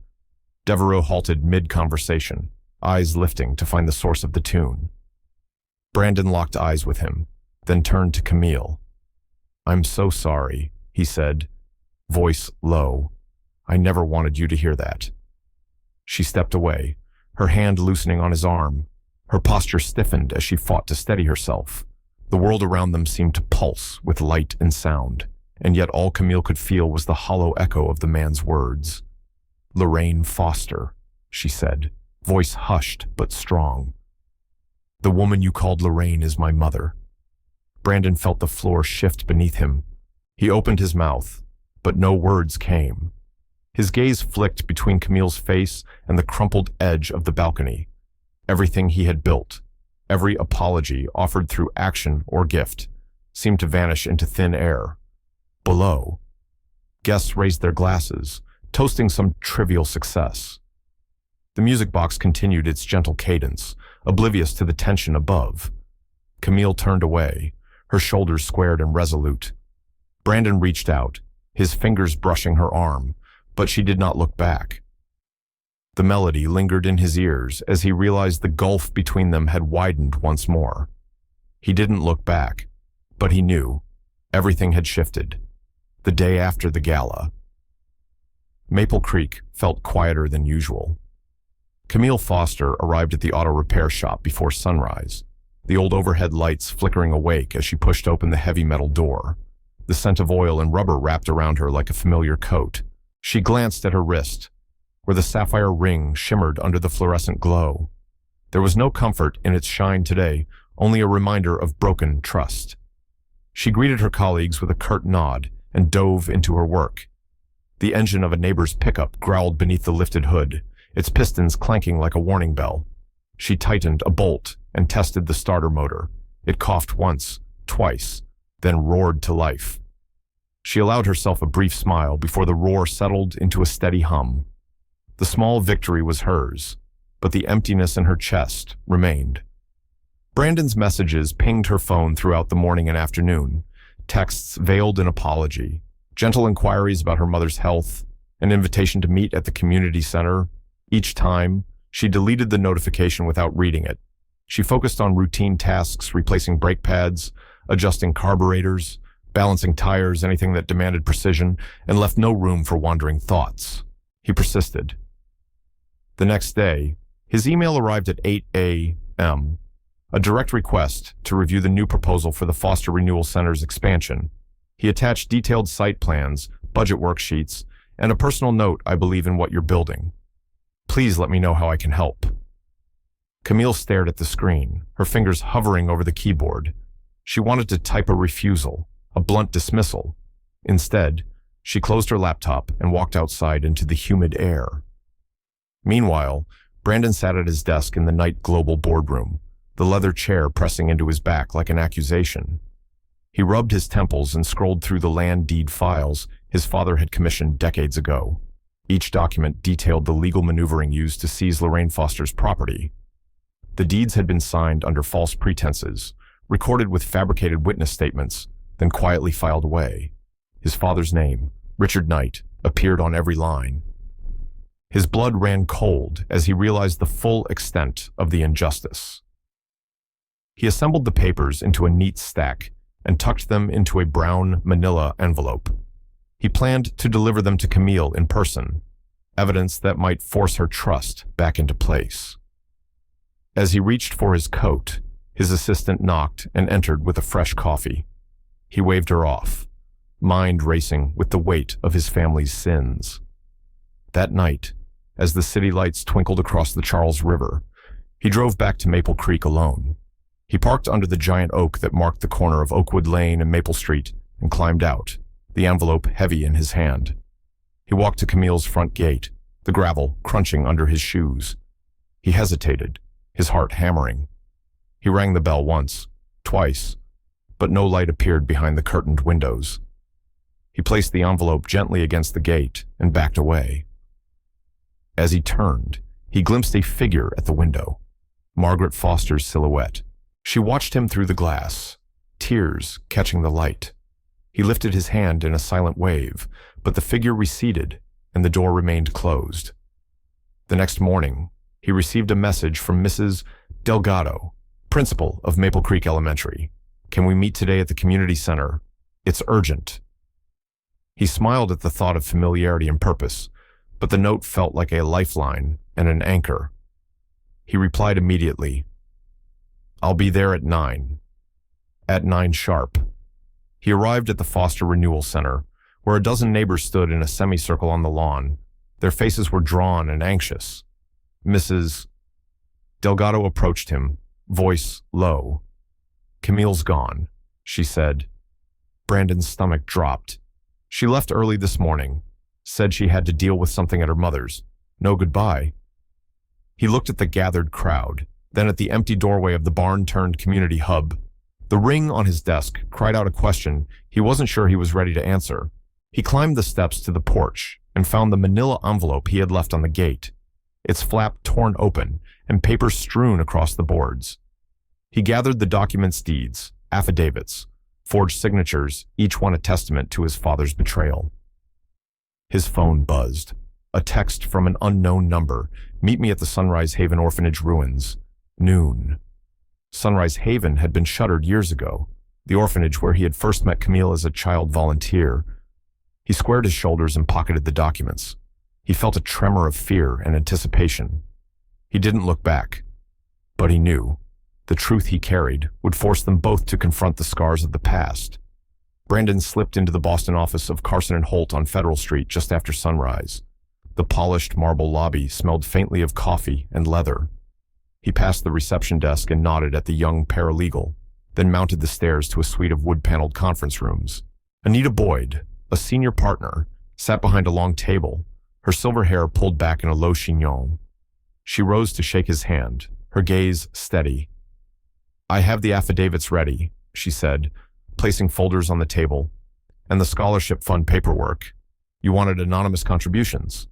Devereaux halted mid-conversation, eyes lifting to find the source of the tune. Brandon locked eyes with him, then turned to Camille. "I'm so sorry," he said, voice low. "I never wanted you to hear that." She stepped away, her hand loosening on his arm. Her posture stiffened as she fought to steady herself. The world around them seemed to pulse with light and sound, and yet all Camille could feel was the hollow echo of the man's words. "Lorraine Foster," she said, voice hushed but strong. "The woman you called Lorraine is my mother." Brandon felt the floor shift beneath him. He opened his mouth, but no words came. His gaze flicked between Camille's face and the crumpled edge of the balcony. Everything he had built, every apology offered through action or gift, seemed to vanish into thin air. Below, guests raised their glasses, toasting some trivial success. The music box continued its gentle cadence, oblivious to the tension above. Camille turned away, her shoulders squared and resolute. Brandon reached out, his fingers brushing her arm, but she did not look back. The melody lingered in his ears as he realized the gulf between them had widened once more. He didn't look back, but he knew. Everything had shifted. The day after the gala, Maple Creek felt quieter than usual. Camille Foster arrived at the auto repair shop before sunrise, the old overhead lights flickering awake as she pushed open the heavy metal door. The scent of oil and rubber wrapped around her like a familiar coat. She glanced at her wrist, where the sapphire ring shimmered under the fluorescent glow. There was no comfort in its shine today, only a reminder of broken trust. She greeted her colleagues with a curt nod and dove into her work. The engine of a neighbor's pickup growled beneath the lifted hood, its pistons clanking like a warning bell. She tightened a bolt and tested the starter motor. It coughed once, twice, then roared to life. She allowed herself a brief smile before the roar settled into a steady hum. The small victory was hers, but the emptiness in her chest remained. Brandon's messages pinged her phone throughout the morning and afternoon, texts veiled in apology, gentle inquiries about her mother's health, an invitation to meet at the community center. Each time, she deleted the notification without reading it. She focused on routine tasks, replacing brake pads, adjusting carburetors, balancing tires, anything that demanded precision, and left no room for wandering thoughts. He persisted. The next day, his email arrived at 8 a.m., a direct request to review the new proposal for the Foster Renewal Center's expansion. He attached detailed site plans, budget worksheets, and a personal note, "I believe in what you're building. Please let me know how I can help." Camille stared at the screen, her fingers hovering over the keyboard. She wanted to type a refusal, a blunt dismissal. Instead, she closed her laptop and walked outside into the humid air. Meanwhile, Brandon sat at his desk in the Night Global boardroom, the leather chair pressing into his back like an accusation. He rubbed his temples and scrolled through the land deed files his father had commissioned decades ago. Each document detailed the legal maneuvering used to seize Lorraine Foster's property. The deeds had been signed under false pretenses, recorded with fabricated witness statements, then quietly filed away. His father's name, Richard Knight, appeared on every line. His blood ran cold as he realized the full extent of the injustice. He assembled the papers into a neat stack and tucked them into a brown manila envelope. He planned to deliver them to Camille in person, evidence that might force her trust back into place. As he reached for his coat, his assistant knocked and entered with a fresh coffee. He waved her off, mind racing with the weight of his family's sins. That night, as the city lights twinkled across the Charles River, he drove back to Maple Creek alone. He parked under the giant oak that marked the corner of Oakwood Lane and Maple Street and climbed out, the envelope heavy in his hand. He walked to Camille's front gate, the gravel crunching under his shoes. He hesitated, his heart hammering. He rang the bell once, twice, but no light appeared behind the curtained windows. He placed the envelope gently against the gate and backed away. As he turned, he glimpsed a figure at the window, Margaret Foster's silhouette. She watched him through the glass, tears catching the light. He lifted his hand in a silent wave, but the figure receded and the door remained closed. The next morning, he received a message from Mrs. Delgado, principal of Maple Creek Elementary. "Can we meet today at the community center? It's urgent." He smiled at the thought of familiarity and purpose, but the note felt like a lifeline and an anchor. He replied immediately, "I'll be there at 9. At 9 sharp. He arrived at the Foster Renewal Center, where a dozen neighbors stood in a semicircle on the lawn. Their faces were drawn and anxious. Mrs. Delgado approached him, voice low. "Camille's gone," she said. Brandon's stomach dropped. "She left early this morning. Said she had to deal with something at her mother's. No goodbye." He looked at the gathered crowd, then at the empty doorway of the barn-turned community hub. The ring on his desk cried out a question he wasn't sure he was ready to answer. He climbed the steps to the porch and found the manila envelope he had left on the gate, its flap torn open and papers strewn across the boards. He gathered the documents, deeds, affidavits, forged signatures, each one a testament to his father's betrayal. His phone buzzed. A text from an unknown number. Meet me at the Sunrise Haven Orphanage ruins. Noon. Sunrise Haven had been shuttered years ago, the orphanage where he had first met Camille as a child volunteer. He squared his shoulders and pocketed the documents. He felt a tremor of fear and anticipation. He didn't look back, but he knew the truth he carried would force them both to confront the scars of the past. Brandon slipped into the Boston office of Carson and Holt on Federal Street just after sunrise. The polished marble lobby smelled faintly of coffee and leather. He passed the reception desk and nodded at the young paralegal, then mounted the stairs to a suite of wood-paneled conference rooms. Anita Boyd, a senior partner, sat behind a long table, her silver hair pulled back in a low chignon. She rose to shake his hand, her gaze steady. "I have the affidavits ready," she said, placing folders on the table, "and the scholarship fund paperwork. You wanted anonymous contributions."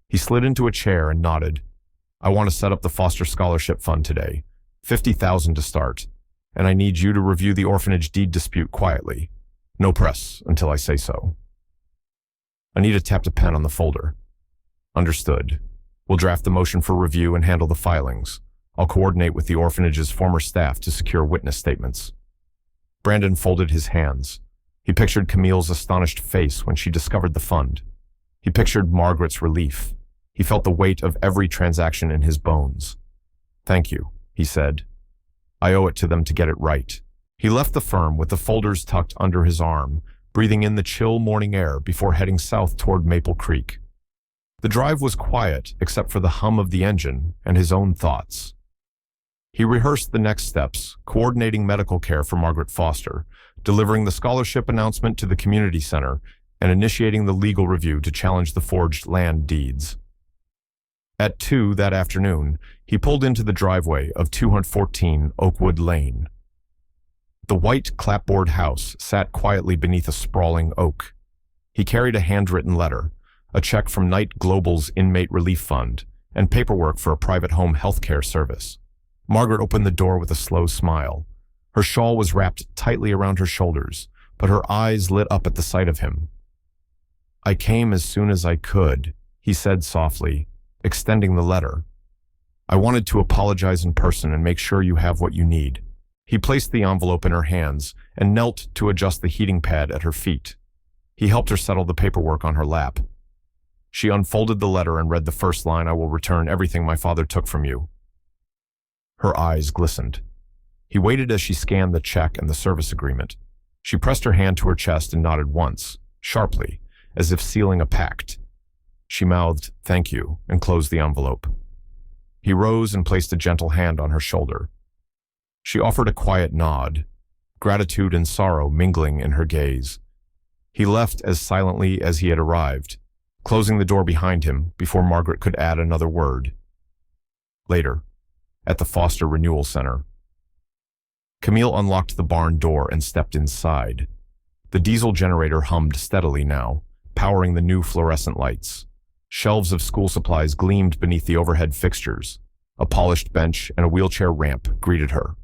He slid into a chair and nodded. "I want to set up the Foster Scholarship Fund today, 50,000 to start, and I need you to review the orphanage deed dispute quietly. No press until I say so." Anita tapped a pen on the folder. "Understood. We'll draft the motion for review and handle the filings. I'll coordinate with the orphanage's former staff to secure witness statements." Brandon folded his hands. He pictured Camille's astonished face when she discovered the fund. He pictured Margaret's relief. He felt the weight of every transaction in his bones. "Thank you," he said. "I owe it to them to get it right." He left the firm with the folders tucked under his arm, breathing in the chill morning air before heading south toward Maple Creek. The drive was quiet except for the hum of the engine and his own thoughts. He rehearsed the next steps, coordinating medical care for Margaret Foster, delivering the scholarship announcement to the community center, and initiating the legal review to challenge the forged land deeds. At 2 that afternoon, he pulled into the driveway of 214 Oakwood Lane. The white clapboard house sat quietly beneath a sprawling oak. He carried a handwritten letter, a check from Knight Global's Inmate Relief Fund, and paperwork for a private home healthcare service. Margaret opened the door with a slow smile. Her shawl was wrapped tightly around her shoulders, but her eyes lit up at the sight of him. "I came as soon as I could," he said softly, extending the letter. "I wanted to apologize in person and make sure you have what you need." He placed the envelope in her hands and knelt to adjust the heating pad at her feet. He helped her settle the paperwork on her lap. She unfolded the letter and read the first line, "I will return everything my father took from you." Her eyes glistened. He waited as she scanned the check and the service agreement. She pressed her hand to her chest and nodded once, sharply, as if sealing a pact. She mouthed, "Thank you," and closed the envelope. He rose and placed a gentle hand on her shoulder. She offered a quiet nod, gratitude and sorrow mingling in her gaze. He left as silently as he had arrived, closing the door behind him before Margaret could add another word. Later, at the Foster Renewal Center, Camille unlocked the barn door and stepped inside. The diesel generator hummed steadily now, powering the new fluorescent lights. Shelves of school supplies gleamed beneath the overhead fixtures. A polished bench and a wheelchair ramp greeted her.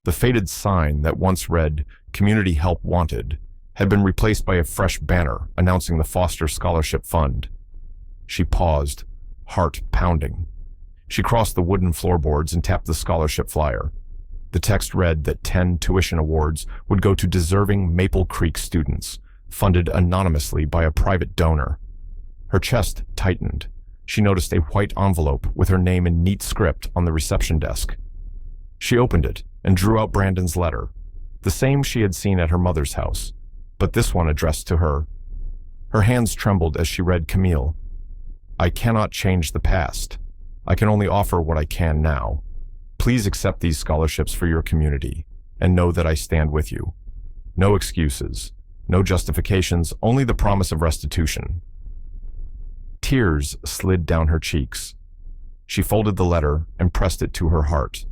The faded sign that once read, "Community Help Wanted," had been replaced by a fresh banner announcing the Foster Scholarship Fund. She paused, heart pounding. She crossed the wooden floorboards and tapped the scholarship flyer. The text read that 10 tuition awards would go to deserving Maple Creek students, funded anonymously by a private donor. Her chest tightened. She noticed a white envelope with her name in neat script on the reception desk. She opened it and drew out Brandon's letter, the same she had seen at her mother's house, but this one addressed to her. Her hands trembled as she read Camille. "I cannot change the past. I can only offer what I can now. Please accept these scholarships for your community, and know that I stand with you. No excuses, no justifications, only the promise of restitution." Tears slid down her cheeks. She folded the letter and pressed it to her heart.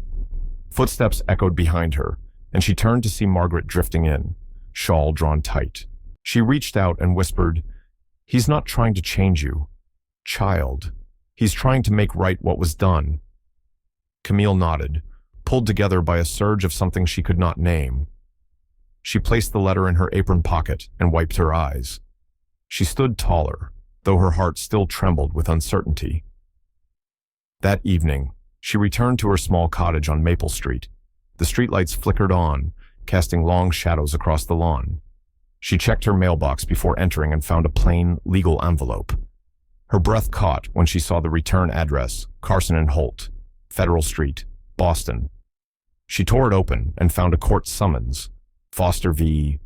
Footsteps echoed behind her, and she turned to see Margaret drifting in, shawl drawn tight. She reached out and whispered, "He's not trying to change you, child. He's trying to make right what was done." Camille nodded, pulled together by a surge of something she could not name. She placed the letter in her apron pocket and wiped her eyes. She stood taller, though her heart still trembled with uncertainty. That evening, she returned to her small cottage on Maple Street. The streetlights flickered on, casting long shadows across the lawn. She checked her mailbox before entering and found a plain, legal envelope. Her breath caught when she saw the return address, Carson and Holt, Federal Street, Boston. She tore it open and found a court summons. Foster v.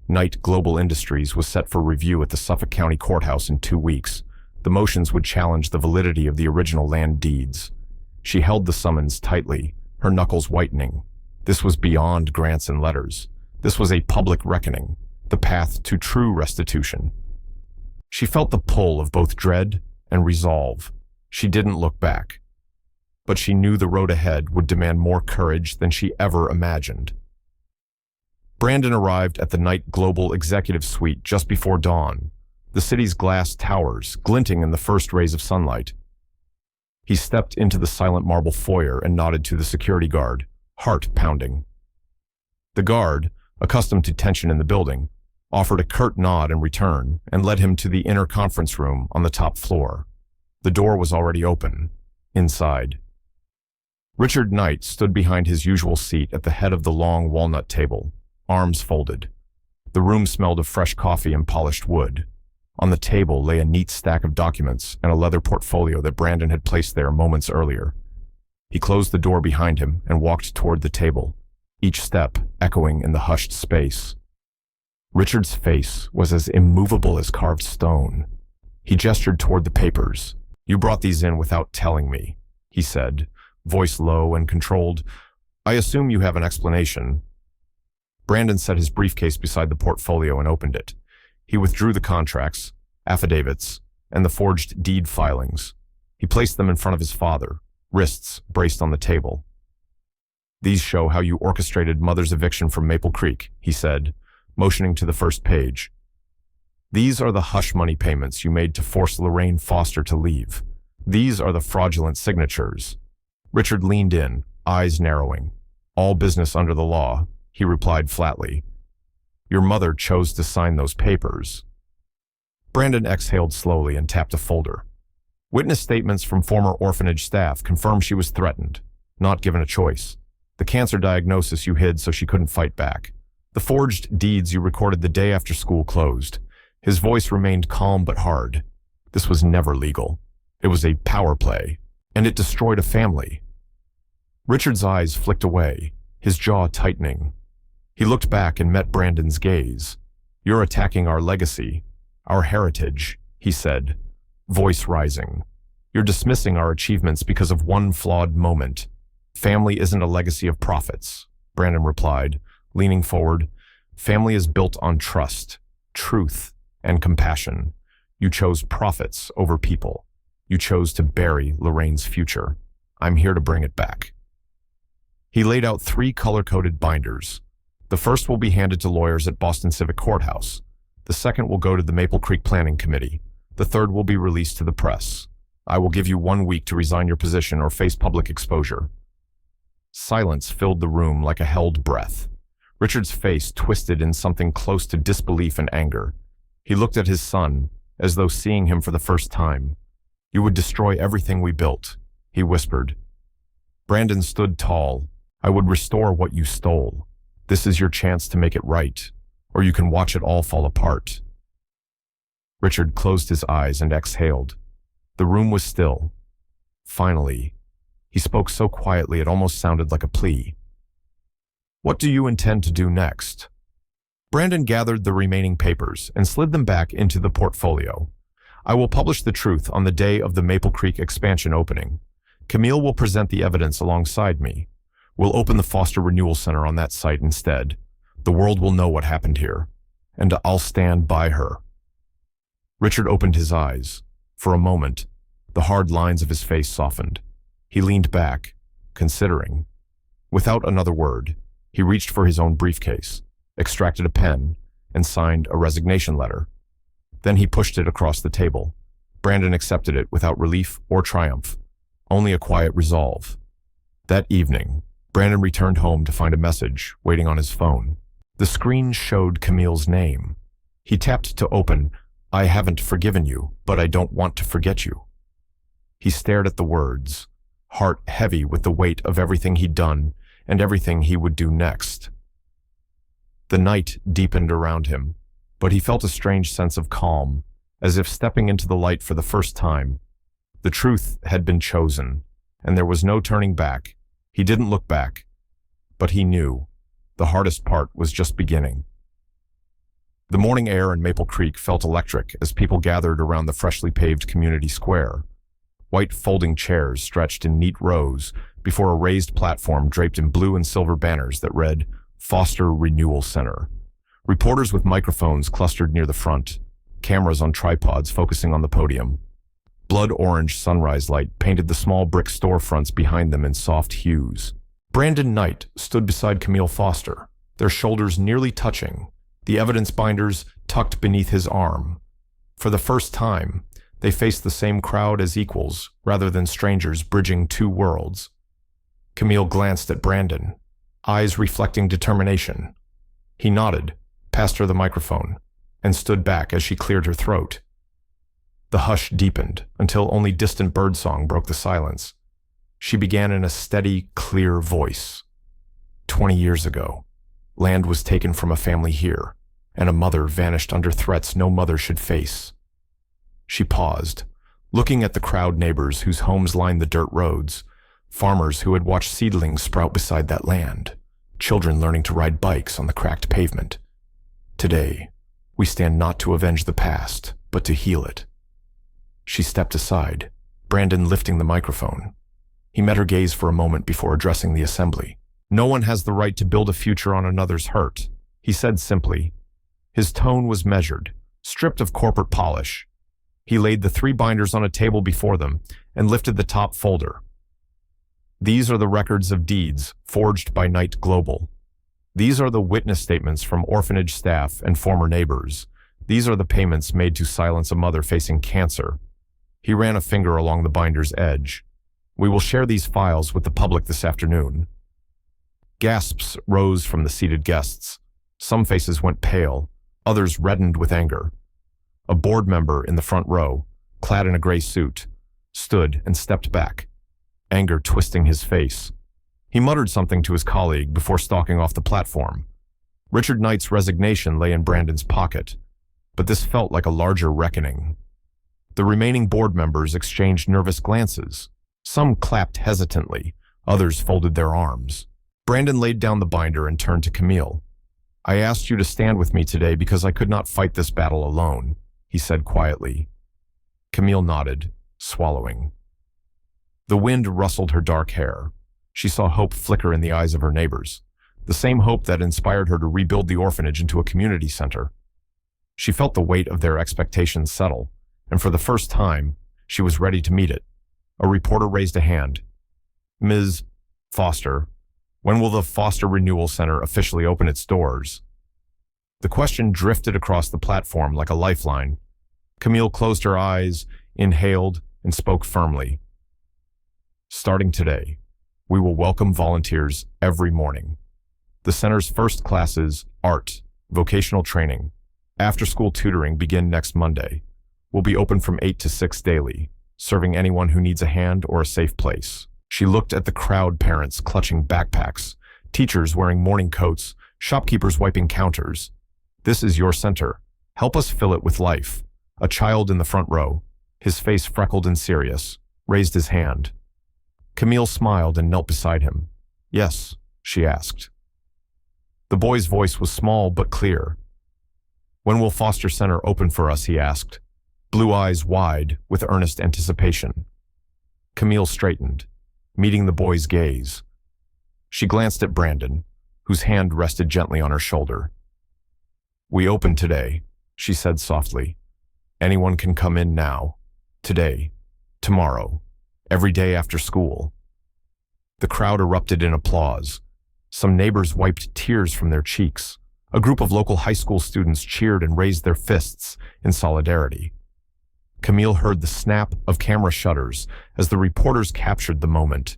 Knight Global Industries was set for review at the Suffolk County Courthouse in 2 weeks. The motions would challenge the validity of the original land deeds. She held the summons tightly, her knuckles whitening. This was beyond grants and letters. This was a public reckoning, the path to true restitution. She felt the pull of both dread and resolve. She didn't look back. But she knew the road ahead would demand more courage than she ever imagined. Brandon arrived at the Knight Global Executive Suite just before dawn, the city's glass towers glinting in the first rays of sunlight. He stepped into the silent marble foyer and nodded to the security guard, heart pounding. The guard, accustomed to tension in the building, offered a curt nod in return and led him to the inner conference room on the top floor. The door was already open. Inside, Richard Knight stood behind his usual seat at the head of the long walnut table, arms folded. The room smelled of fresh coffee and polished wood. On the table lay a neat stack of documents and a leather portfolio that Brandon had placed there moments earlier. He closed the door behind him and walked toward the table, each step echoing in the hushed space. Richard's face was as immovable as carved stone. He gestured toward the papers. "You brought these in without telling me," he said, voice low and controlled. "I assume you have an explanation." Brandon set his briefcase beside the portfolio and opened it. He withdrew the contracts, affidavits, and the forged deed filings. He placed them in front of his father, wrists braced on the table. "These show how you orchestrated Mother's eviction from Maple Creek," he said, motioning to the first page. "These are the hush money payments you made to force Lorraine Foster to leave. These are the fraudulent signatures." Richard leaned in, eyes narrowing. "All business under the law," he replied flatly. "Your mother chose to sign those papers." Brandon exhaled slowly and tapped a folder. Witness statements from former orphanage staff confirmed she was threatened, not given a choice. The cancer diagnosis you hid so she couldn't fight back. The forged deeds you recorded the day after school closed. His voice remained calm but hard. This was never legal. It was a power play, and it destroyed a family. Richard's eyes flicked away, his jaw tightening. He looked back and met Brandon's gaze. "You're attacking our legacy, our heritage," he said, voice rising. "You're dismissing our achievements because of one flawed moment." "Family isn't a legacy of profits," Brandon replied, leaning forward. "Family is built on trust, truth, and compassion. You chose profits over people. You chose to bury Lorraine's future. I'm here to bring it back." He laid out 3 color-coded binders. The first will be handed to lawyers at Boston Civic Courthouse. The second will go to the Maple Creek Planning Committee. The third will be released to the press. I will give you 1 week to resign your position or face public exposure. Silence filled the room like a held breath. Richard's face twisted in something close to disbelief and anger. He looked at his son, as though seeing him for the first time. "You would destroy everything we built," he whispered. Brandon stood tall. "I would restore what you stole. This is your chance to make it right, or you can watch it all fall apart." Richard closed his eyes and exhaled. The room was still. Finally, he spoke so quietly it almost sounded like a plea. "What do you intend to do next?" Brandon gathered the remaining papers and slid them back into the portfolio. "I will publish the truth on the day of the Maple Creek expansion opening. Camille will present the evidence alongside me. We'll open the Foster Renewal Center on that site instead. The world will know what happened here, and I'll stand by her." Richard opened his eyes. For a moment, the hard lines of his face softened. He leaned back, considering. Without another word, he reached for his own briefcase, extracted a pen, and signed a resignation letter. Then he pushed it across the table. Brandon accepted it without relief or triumph, only a quiet resolve. That evening, Brandon returned home to find a message waiting on his phone. The screen showed Camille's name. He tapped to open. "I haven't forgiven you, but I don't want to forget you." He stared at the words, heart heavy with the weight of everything he'd done and everything he would do next. The night deepened around him, but he felt a strange sense of calm, as if stepping into the light for the first time. The truth had been chosen, and there was no turning back. He didn't look back, but he knew the hardest part was just beginning. The morning air in Maple Creek felt electric as people gathered around the freshly paved community square. White folding chairs stretched in neat rows before a raised platform draped in blue and silver banners that read Foster Renewal Center. Reporters with microphones clustered near the front, cameras on tripods focusing on the podium. Blood orange sunrise light painted the small brick storefronts behind them in soft hues. Brandon Knight stood beside Camille Foster, their shoulders nearly touching, the evidence binders tucked beneath his arm. For the first time, they faced the same crowd as equals, rather than strangers bridging two worlds. Camille glanced at Brandon, eyes reflecting determination. He nodded, passed her the microphone, and stood back as she cleared her throat. The hush deepened until only distant birdsong broke the silence. She began in a steady, clear voice. 20 years ago, land was taken from a family here, and a mother vanished under threats no mother should face. She paused, looking at the crowd neighbors whose homes lined the dirt roads, farmers who had watched seedlings sprout beside that land, children learning to ride bikes on the cracked pavement. Today, we stand not to avenge the past, but to heal it. She stepped aside, Brandon lifting the microphone. He met her gaze for a moment before addressing the assembly. "No one has the right to build a future on another's hurt," he said simply. His tone was measured, stripped of corporate polish. He laid the 3 binders on a table before them and lifted the top folder. "These are the records of deeds forged by Knight Global. These are the witness statements from orphanage staff and former neighbors. These are the payments made to silence a mother facing cancer." He ran a finger along the binder's edge. "We will share these files with the public this afternoon." Gasps rose from the seated guests. Some faces went pale, others reddened with anger. A board member in the front row, clad in a gray suit, stood and stepped back, anger twisting his face. He muttered something to his colleague before stalking off the platform. Richard Knight's resignation lay in Brandon's pocket, but this felt like a larger reckoning. The remaining board members exchanged nervous glances. Some clapped hesitantly, others folded their arms. Brandon laid down the binder and turned to Camille. "I asked you to stand with me today because I could not fight this battle alone," he said quietly. Camille nodded, swallowing. The wind rustled her dark hair. She saw hope flicker in the eyes of her neighbors, the same hope that inspired her to rebuild the orphanage into a community center. She felt the weight of their expectations settle, and for the first time, she was ready to meet it. A reporter raised a hand. "Ms. Foster, when will the Foster Renewal Center officially open its doors?" The question drifted across the platform like a lifeline. Camille closed her eyes, inhaled, and spoke firmly. "Starting today, we will welcome volunteers every morning. The center's first classes, art, vocational training, after-school tutoring begin next Monday. We'll be open from 8 to 6 daily, serving anyone who needs a hand or a safe place." She looked at the crowd, parents clutching backpacks, teachers wearing morning coats, shopkeepers wiping counters. "This is your center. Help us fill it with life." A child in the front row, his face freckled and serious, raised his hand. Camille smiled and knelt beside him. "Yes," she asked. The boy's voice was small but clear. "When will Foster Center open for us?" he asked, blue eyes wide with earnest anticipation. Camille straightened, meeting the boy's gaze. She glanced at Brandon, whose hand rested gently on her shoulder. "We open today," she said softly. "Anyone can come in now, today, tomorrow, every day after school." The crowd erupted in applause. Some neighbors wiped tears from their cheeks. A group of local high school students cheered and raised their fists in solidarity. Camille heard the snap of camera shutters as the reporters captured the moment.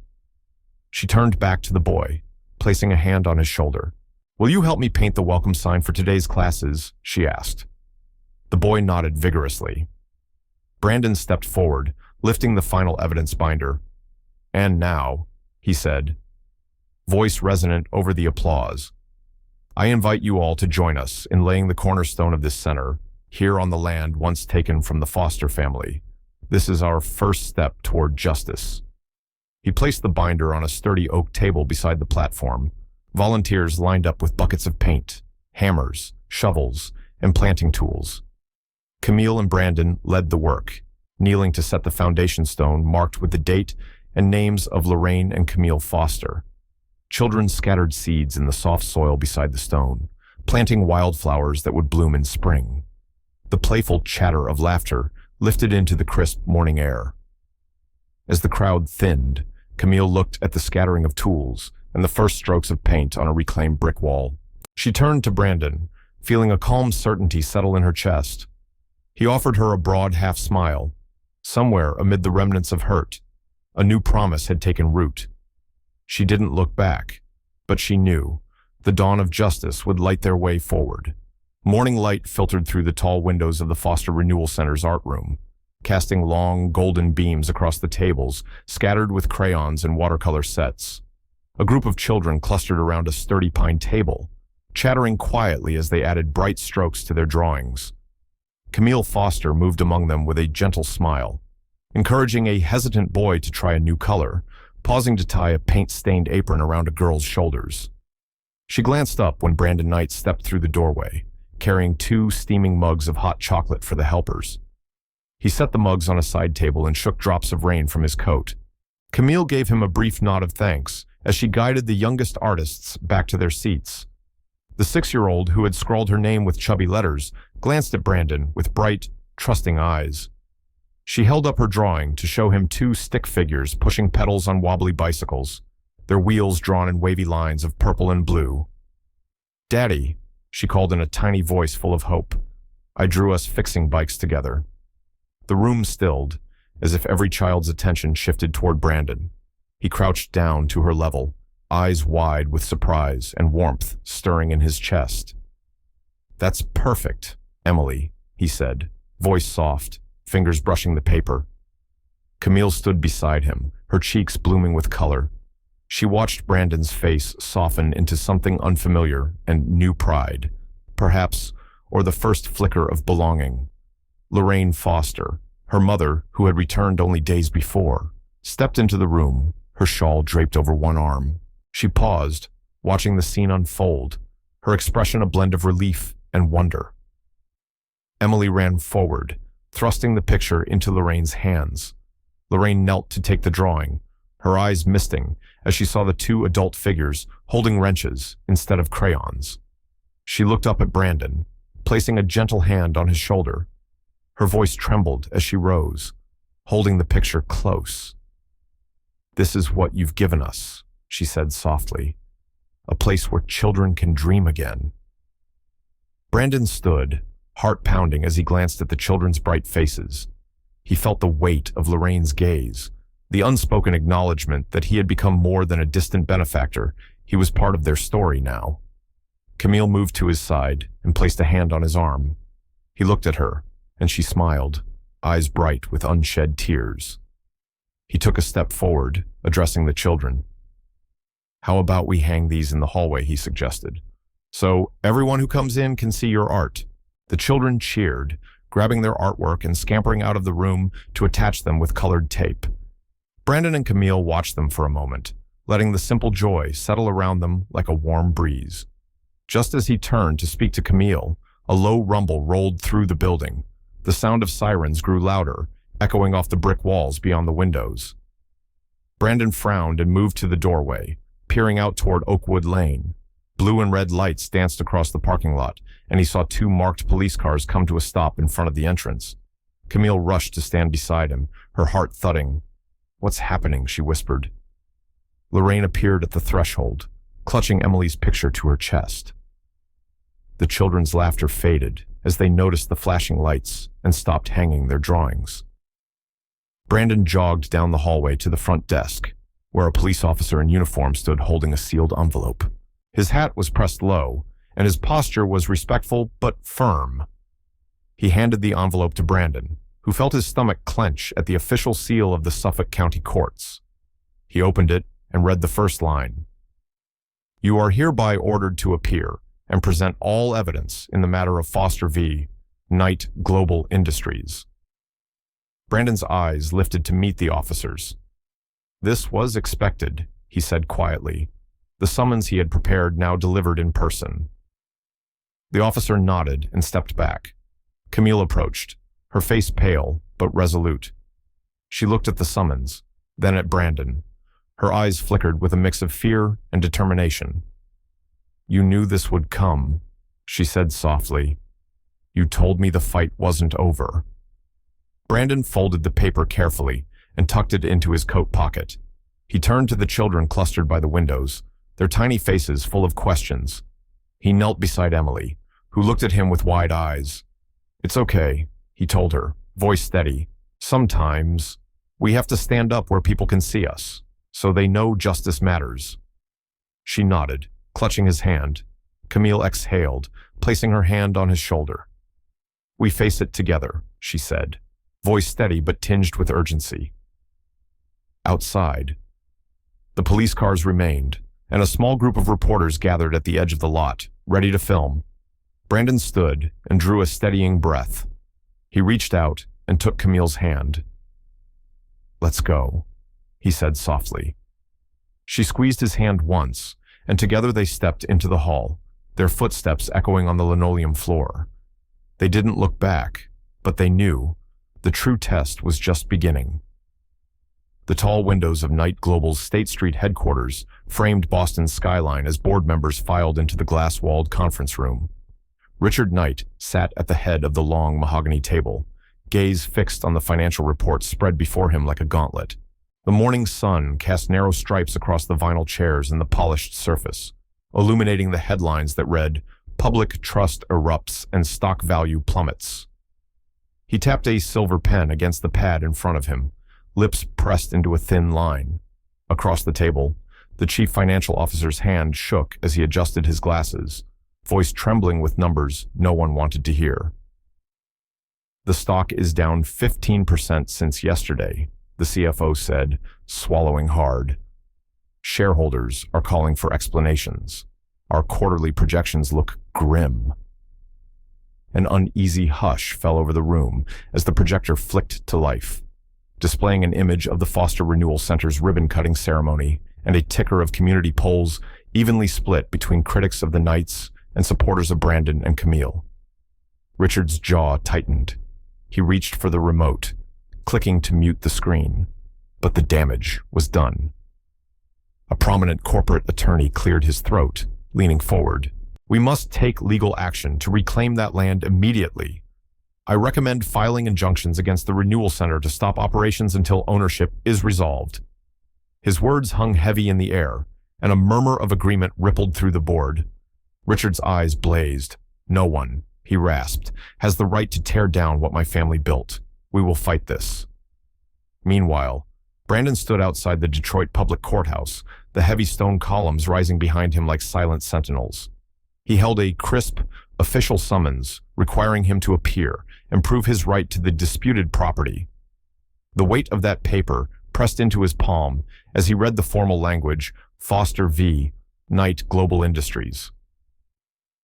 She turned back to the boy, placing a hand on his shoulder. "Will you help me paint the welcome sign for today's classes?" she asked. The boy nodded vigorously. Brandon stepped forward, lifting the final evidence binder. "And now," he said, voice resonant over the applause, "I invite you all to join us in laying the cornerstone of this center, here on the land once taken from the Foster family. This is our first step toward justice." He placed the binder on a sturdy oak table beside the platform. Volunteers lined up with buckets of paint, hammers, shovels, and planting tools. Camille and Brandon led the work, kneeling to set the foundation stone marked with the date and names of Lorraine and Camille Foster. Children scattered seeds in the soft soil beside the stone, planting wildflowers that would bloom in spring. The playful chatter of laughter lifted into the crisp morning air. As the crowd thinned, Camille looked at the scattering of tools and the first strokes of paint on a reclaimed brick wall. She turned to Brandon, feeling a calm certainty settle in her chest. He offered her a broad half-smile. Somewhere amid the remnants of hurt, a new promise had taken root. She didn't look back, but she knew the dawn of justice would light their way forward. Morning light filtered through the tall windows of the Foster Renewal Center's art room, casting long, golden beams across the tables, scattered with crayons and watercolor sets. A group of children clustered around a sturdy pine table, chattering quietly as they added bright strokes to their drawings. Camille Foster moved among them with a gentle smile, encouraging a hesitant boy to try a new color, pausing to tie a paint-stained apron around a girl's shoulders. She glanced up when Brandon Knight stepped through the doorway, carrying 2 steaming mugs of hot chocolate for the helpers. He set the mugs on a side table and shook drops of rain from his coat. Camille gave him a brief nod of thanks as she guided the youngest artists back to their seats. The 6-year-old, who had scrawled her name with chubby letters, glanced at Brandon with bright, trusting eyes. She held up her drawing to show him 2 stick figures pushing pedals on wobbly bicycles, their wheels drawn in wavy lines of purple and blue. "Daddy," she called in a tiny voice full of hope, "I drew us fixing bikes together." The room stilled, as if every child's attention shifted toward Brandon. He crouched down to her level, eyes wide with surprise and warmth stirring in his chest. "That's perfect, Emily," he said, voice soft, fingers brushing the paper. Camille stood beside him, her cheeks blooming with color. She watched Brandon's face soften into something unfamiliar and new pride, perhaps, or the first flicker of belonging. Lorraine Foster, her mother, who had returned only days before, stepped into the room, her shawl draped over one arm. She paused, watching the scene unfold, her expression a blend of relief and wonder. Emily ran forward, thrusting the picture into Lorraine's hands. Lorraine knelt to take the drawing, her eyes misting as she saw the 2 adult figures holding wrenches instead of crayons. She looked up at Brandon, placing a gentle hand on his shoulder. Her voice trembled as she rose, holding the picture close. "This is what you've given us," she said softly, "a place where children can dream again." Brandon stood, heart pounding as he glanced at the children's bright faces. He felt the weight of Lorraine's gaze, the unspoken acknowledgement that he had become more than a distant benefactor. He was part of their story now. Camille moved to his side and placed a hand on his arm. He looked at her, and she smiled, eyes bright with unshed tears. He took a step forward, addressing the children. "How about we hang these in the hallway," he suggested, "so everyone who comes in can see your art." The children cheered, grabbing their artwork and scampering out of the room to attach them with colored tape. Brandon and Camille watched them for a moment, letting the simple joy settle around them like a warm breeze. Just as he turned to speak to Camille, a low rumble rolled through the building. The sound of sirens grew louder, echoing off the brick walls beyond the windows. Brandon frowned and moved to the doorway, peering out toward Oakwood Lane. Blue and red lights danced across the parking lot, and he saw 2 marked police cars come to a stop in front of the entrance. Camille rushed to stand beside him, her heart thudding. "What's happening?" she whispered. Lorraine appeared at the threshold, clutching Emily's picture to her chest. The children's laughter faded as they noticed the flashing lights and stopped hanging their drawings. Brandon jogged down the hallway to the front desk, where a police officer in uniform stood holding a sealed envelope. His hat was pressed low, and his posture was respectful but firm. He handed the envelope to Brandon, who felt his stomach clench at the official seal of the Suffolk County Courts. He opened it and read the first line. "You are hereby ordered to appear and present all evidence in the matter of Foster v. Knight Global Industries." Brandon's eyes lifted to meet the officers. "This was expected," he said quietly, the summons he had prepared now delivered in person. The officer nodded and stepped back. Camille approached, her face pale but resolute. She looked at the summons, then at Brandon. Her eyes flickered with a mix of fear and determination. "You knew this would come," she said softly. "You told me the fight wasn't over." Brandon folded the paper carefully and tucked it into his coat pocket. He turned to the children clustered by the windows, their tiny faces full of questions. He knelt beside Emily, who looked at him with wide eyes. "It's okay," he told her, voice steady. "Sometimes we have to stand up where people can see us, so they know justice matters." She nodded, clutching his hand. Camille exhaled, placing her hand on his shoulder. "We face it together," she said, voice steady but tinged with urgency. Outside, the police cars remained, and a small group of reporters gathered at the edge of the lot, ready to film. Brandon stood and drew a steadying breath. He reached out and took Camille's hand. "Let's go," he said softly. She squeezed his hand once, and together they stepped into the hall, their footsteps echoing on the linoleum floor. They didn't look back, but they knew the true test was just beginning. The tall windows of Knight Global's State Street headquarters framed Boston's skyline as board members filed into the glass-walled conference room. Richard Knight sat at the head of the long mahogany table, gaze fixed on the financial reports spread before him like a gauntlet. The morning sun cast narrow stripes across the vinyl chairs and the polished surface, illuminating the headlines that read, "Public Trust Erupts and Stock Value Plummets." He tapped a silver pen against the pad in front of him, lips pressed into a thin line. Across the table, the chief financial officer's hand shook as he adjusted his glasses, voice trembling with numbers no one wanted to hear. "The stock is down 15% since yesterday," the CFO said, swallowing hard. "Shareholders are calling for explanations. Our quarterly projections look grim." An uneasy hush fell over the room as the projector flicked to life, displaying an image of the Foster Renewal Center's ribbon-cutting ceremony and a ticker of community polls evenly split between critics of the Knights and supporters of Brandon and Camille. Richard's jaw tightened. He reached for the remote, clicking to mute the screen, but the damage was done. A prominent corporate attorney cleared his throat, leaning forward. "We must take legal action to reclaim that land immediately. I recommend filing injunctions against the Renewal Center to stop operations until ownership is resolved." His words hung heavy in the air, and a murmur of agreement rippled through the board. Richard's eyes blazed. "No one," he rasped, "has the right to tear down what my family built. We will fight this." Meanwhile, Brandon stood outside the Detroit Public Courthouse, the heavy stone columns rising behind him like silent sentinels. He held a crisp, official summons requiring him to appear and prove his right to the disputed property. The weight of that paper pressed into his palm as he read the formal language, "Foster v. Knight Global Industries."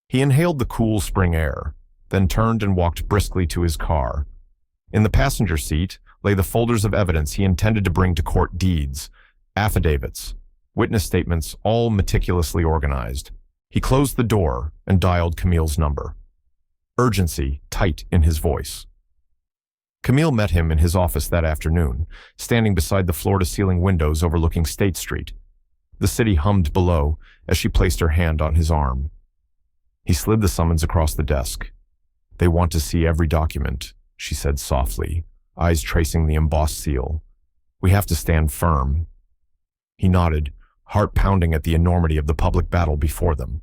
He inhaled the cool spring air, then turned and walked briskly to his car. In the passenger seat lay the folders of evidence he intended to bring to court: deeds, affidavits, witness statements, all meticulously organized. He closed the door and dialed Camille's number, urgency tight in his voice. Camille met him in his office that afternoon, standing beside the floor-to-ceiling windows overlooking State Street. The city hummed below as she placed her hand on his arm. He slid the summons across the desk. "They want to see every document," she said softly, eyes tracing the embossed seal. "We have to stand firm." He nodded, heart pounding at the enormity of the public battle before them.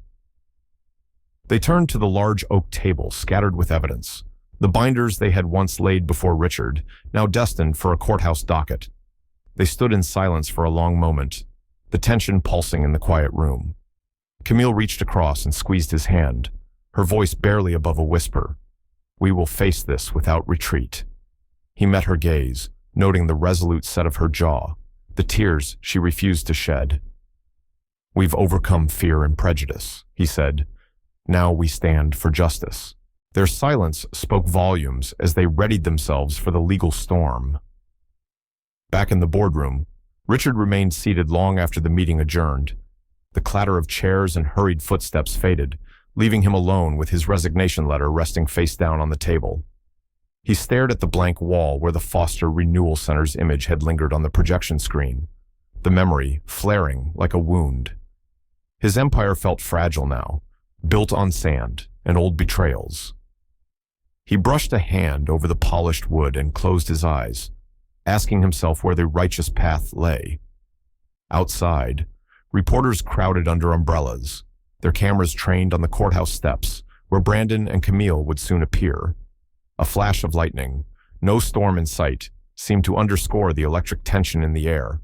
They turned to the large oak table scattered with evidence, the binders they had once laid before Richard, now destined for a courthouse docket. They stood in silence for a long moment, the tension pulsing in the quiet room. Camille reached across and squeezed his hand, her voice barely above a whisper. "We will face this without retreat." He met her gaze, noting the resolute set of her jaw, the tears she refused to shed. "We've overcome fear and prejudice," he said. "Now we stand for justice." Their silence spoke volumes as they readied themselves for the legal storm. Back in the boardroom, Richard remained seated long after the meeting adjourned. The clatter of chairs and hurried footsteps faded, leaving him alone with his resignation letter resting face down on the table. He stared at the blank wall where the Foster Renewal Center's image had lingered on the projection screen, the memory flaring like a wound. His empire felt fragile now, built on sand and old betrayals. He brushed a hand over the polished wood and closed his eyes, asking himself where the righteous path lay. Outside, reporters crowded under umbrellas, their cameras trained on the courthouse steps, where Brandon and Camille would soon appear. A flash of lightning, no storm in sight, seemed to underscore the electric tension in the air.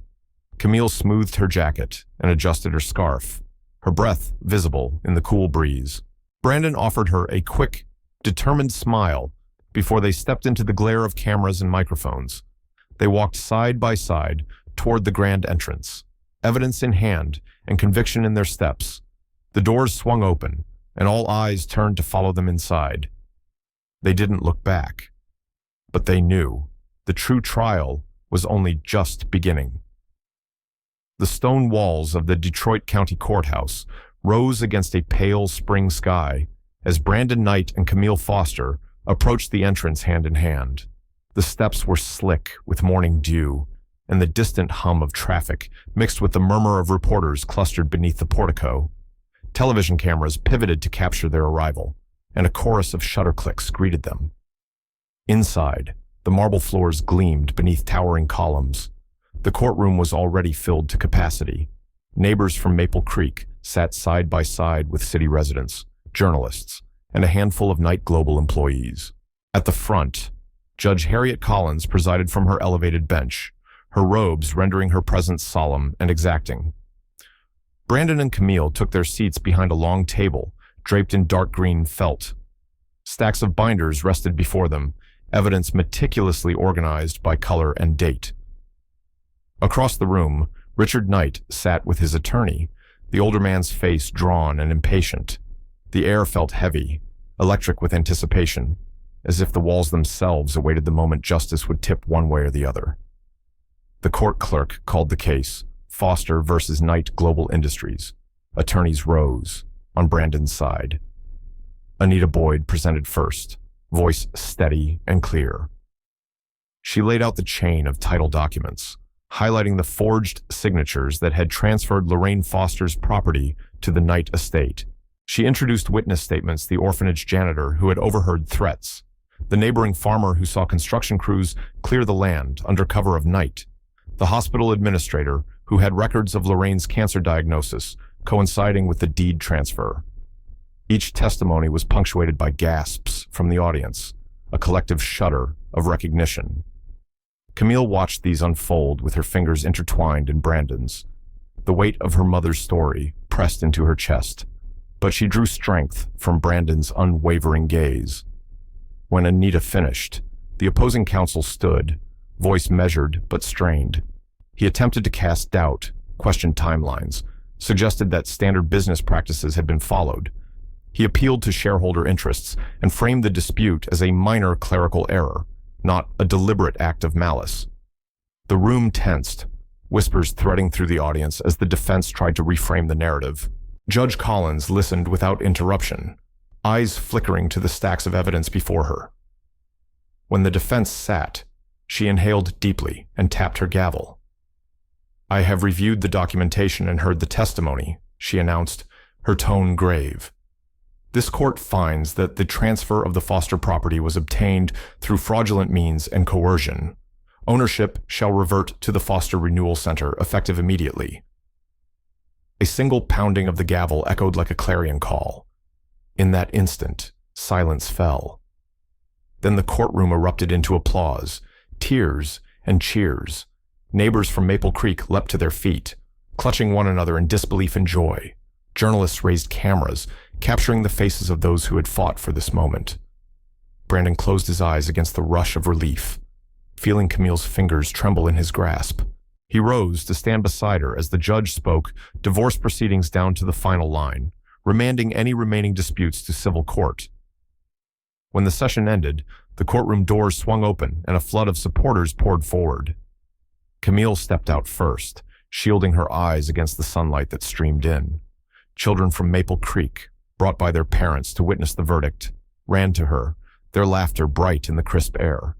Camille smoothed her jacket and adjusted her scarf, her breath visible in the cool breeze. Brandon offered her a quick, determined smile before they stepped into the glare of cameras and microphones. They walked side by side toward the grand entrance, evidence in hand and conviction in their steps. The doors swung open, and all eyes turned to follow them inside. They didn't look back, but they knew the true trial was only just beginning. The stone walls of the Detroit County Courthouse rose against a pale spring sky as Brandon Knight and Camille Foster approached the entrance hand in hand. The steps were slick with morning dew, and the distant hum of traffic mixed with the murmur of reporters clustered beneath the portico. Television cameras pivoted to capture their arrival, and a chorus of shutter clicks greeted them. Inside, the marble floors gleamed beneath towering columns. The courtroom was already filled to capacity. Neighbors from Maple Creek sat side by side with city residents, journalists, and a handful of Knight Global employees. At the front, Judge Harriet Collins presided from her elevated bench, her robes rendering her presence solemn and exacting. Brandon and Camille took their seats behind a long table, draped in dark green felt. Stacks of binders rested before them, evidence meticulously organized by color and date. Across the room, Richard Knight sat with his attorney, the older man's face drawn and impatient. The air felt heavy, electric with anticipation, as if the walls themselves awaited the moment justice would tip one way or the other. The court clerk called the case, Foster versus Knight Global Industries. Attorneys rose, on Brandon's side. Anita Boyd presented first, voice steady and clear. She laid out the chain of title documents, highlighting the forged signatures that had transferred Lorraine Foster's property to the Knight estate. She introduced witness statements: the orphanage janitor who had overheard threats, the neighboring farmer who saw construction crews clear the land under cover of night, the hospital administrator who had records of Lorraine's cancer diagnosis coinciding with the deed transfer. Each testimony was punctuated by gasps from the audience, a collective shudder of recognition. Camille watched these unfold with her fingers intertwined in Brandon's, the weight of her mother's story pressed into her chest, but she drew strength from Brandon's unwavering gaze. When Anita finished, the opposing counsel stood, voice measured but strained. He attempted to cast doubt, questioned timelines, suggested that standard business practices had been followed. He appealed to shareholder interests and framed the dispute as a minor clerical error, not a deliberate act of malice. The room tensed, whispers threading through the audience as the defense tried to reframe the narrative. Judge Collins listened without interruption, eyes flickering to the stacks of evidence before her. When the defense sat, she inhaled deeply and tapped her gavel. "I have reviewed the documentation and heard the testimony," she announced, her tone grave. "This court finds that the transfer of the Foster property was obtained through fraudulent means and coercion. Ownership shall revert to the Foster Renewal Center, effective immediately." A single pounding of the gavel echoed like a clarion call. In that instant, silence fell. Then the courtroom erupted into applause, tears, and cheers. Neighbors from Maple Creek leapt to their feet, clutching one another in disbelief and joy. Journalists raised cameras, capturing the faces of those who had fought for this moment. Brandon closed his eyes against the rush of relief, feeling Camille's fingers tremble in his grasp. He rose to stand beside her as the judge spoke divorce proceedings down to the final line, remanding any remaining disputes to civil court. When the session ended, the courtroom doors swung open and a flood of supporters poured forward. Camille stepped out first, shielding her eyes against the sunlight that streamed in. Children from Maple Creek, brought by their parents to witness the verdict, ran to her, their laughter bright in the crisp air.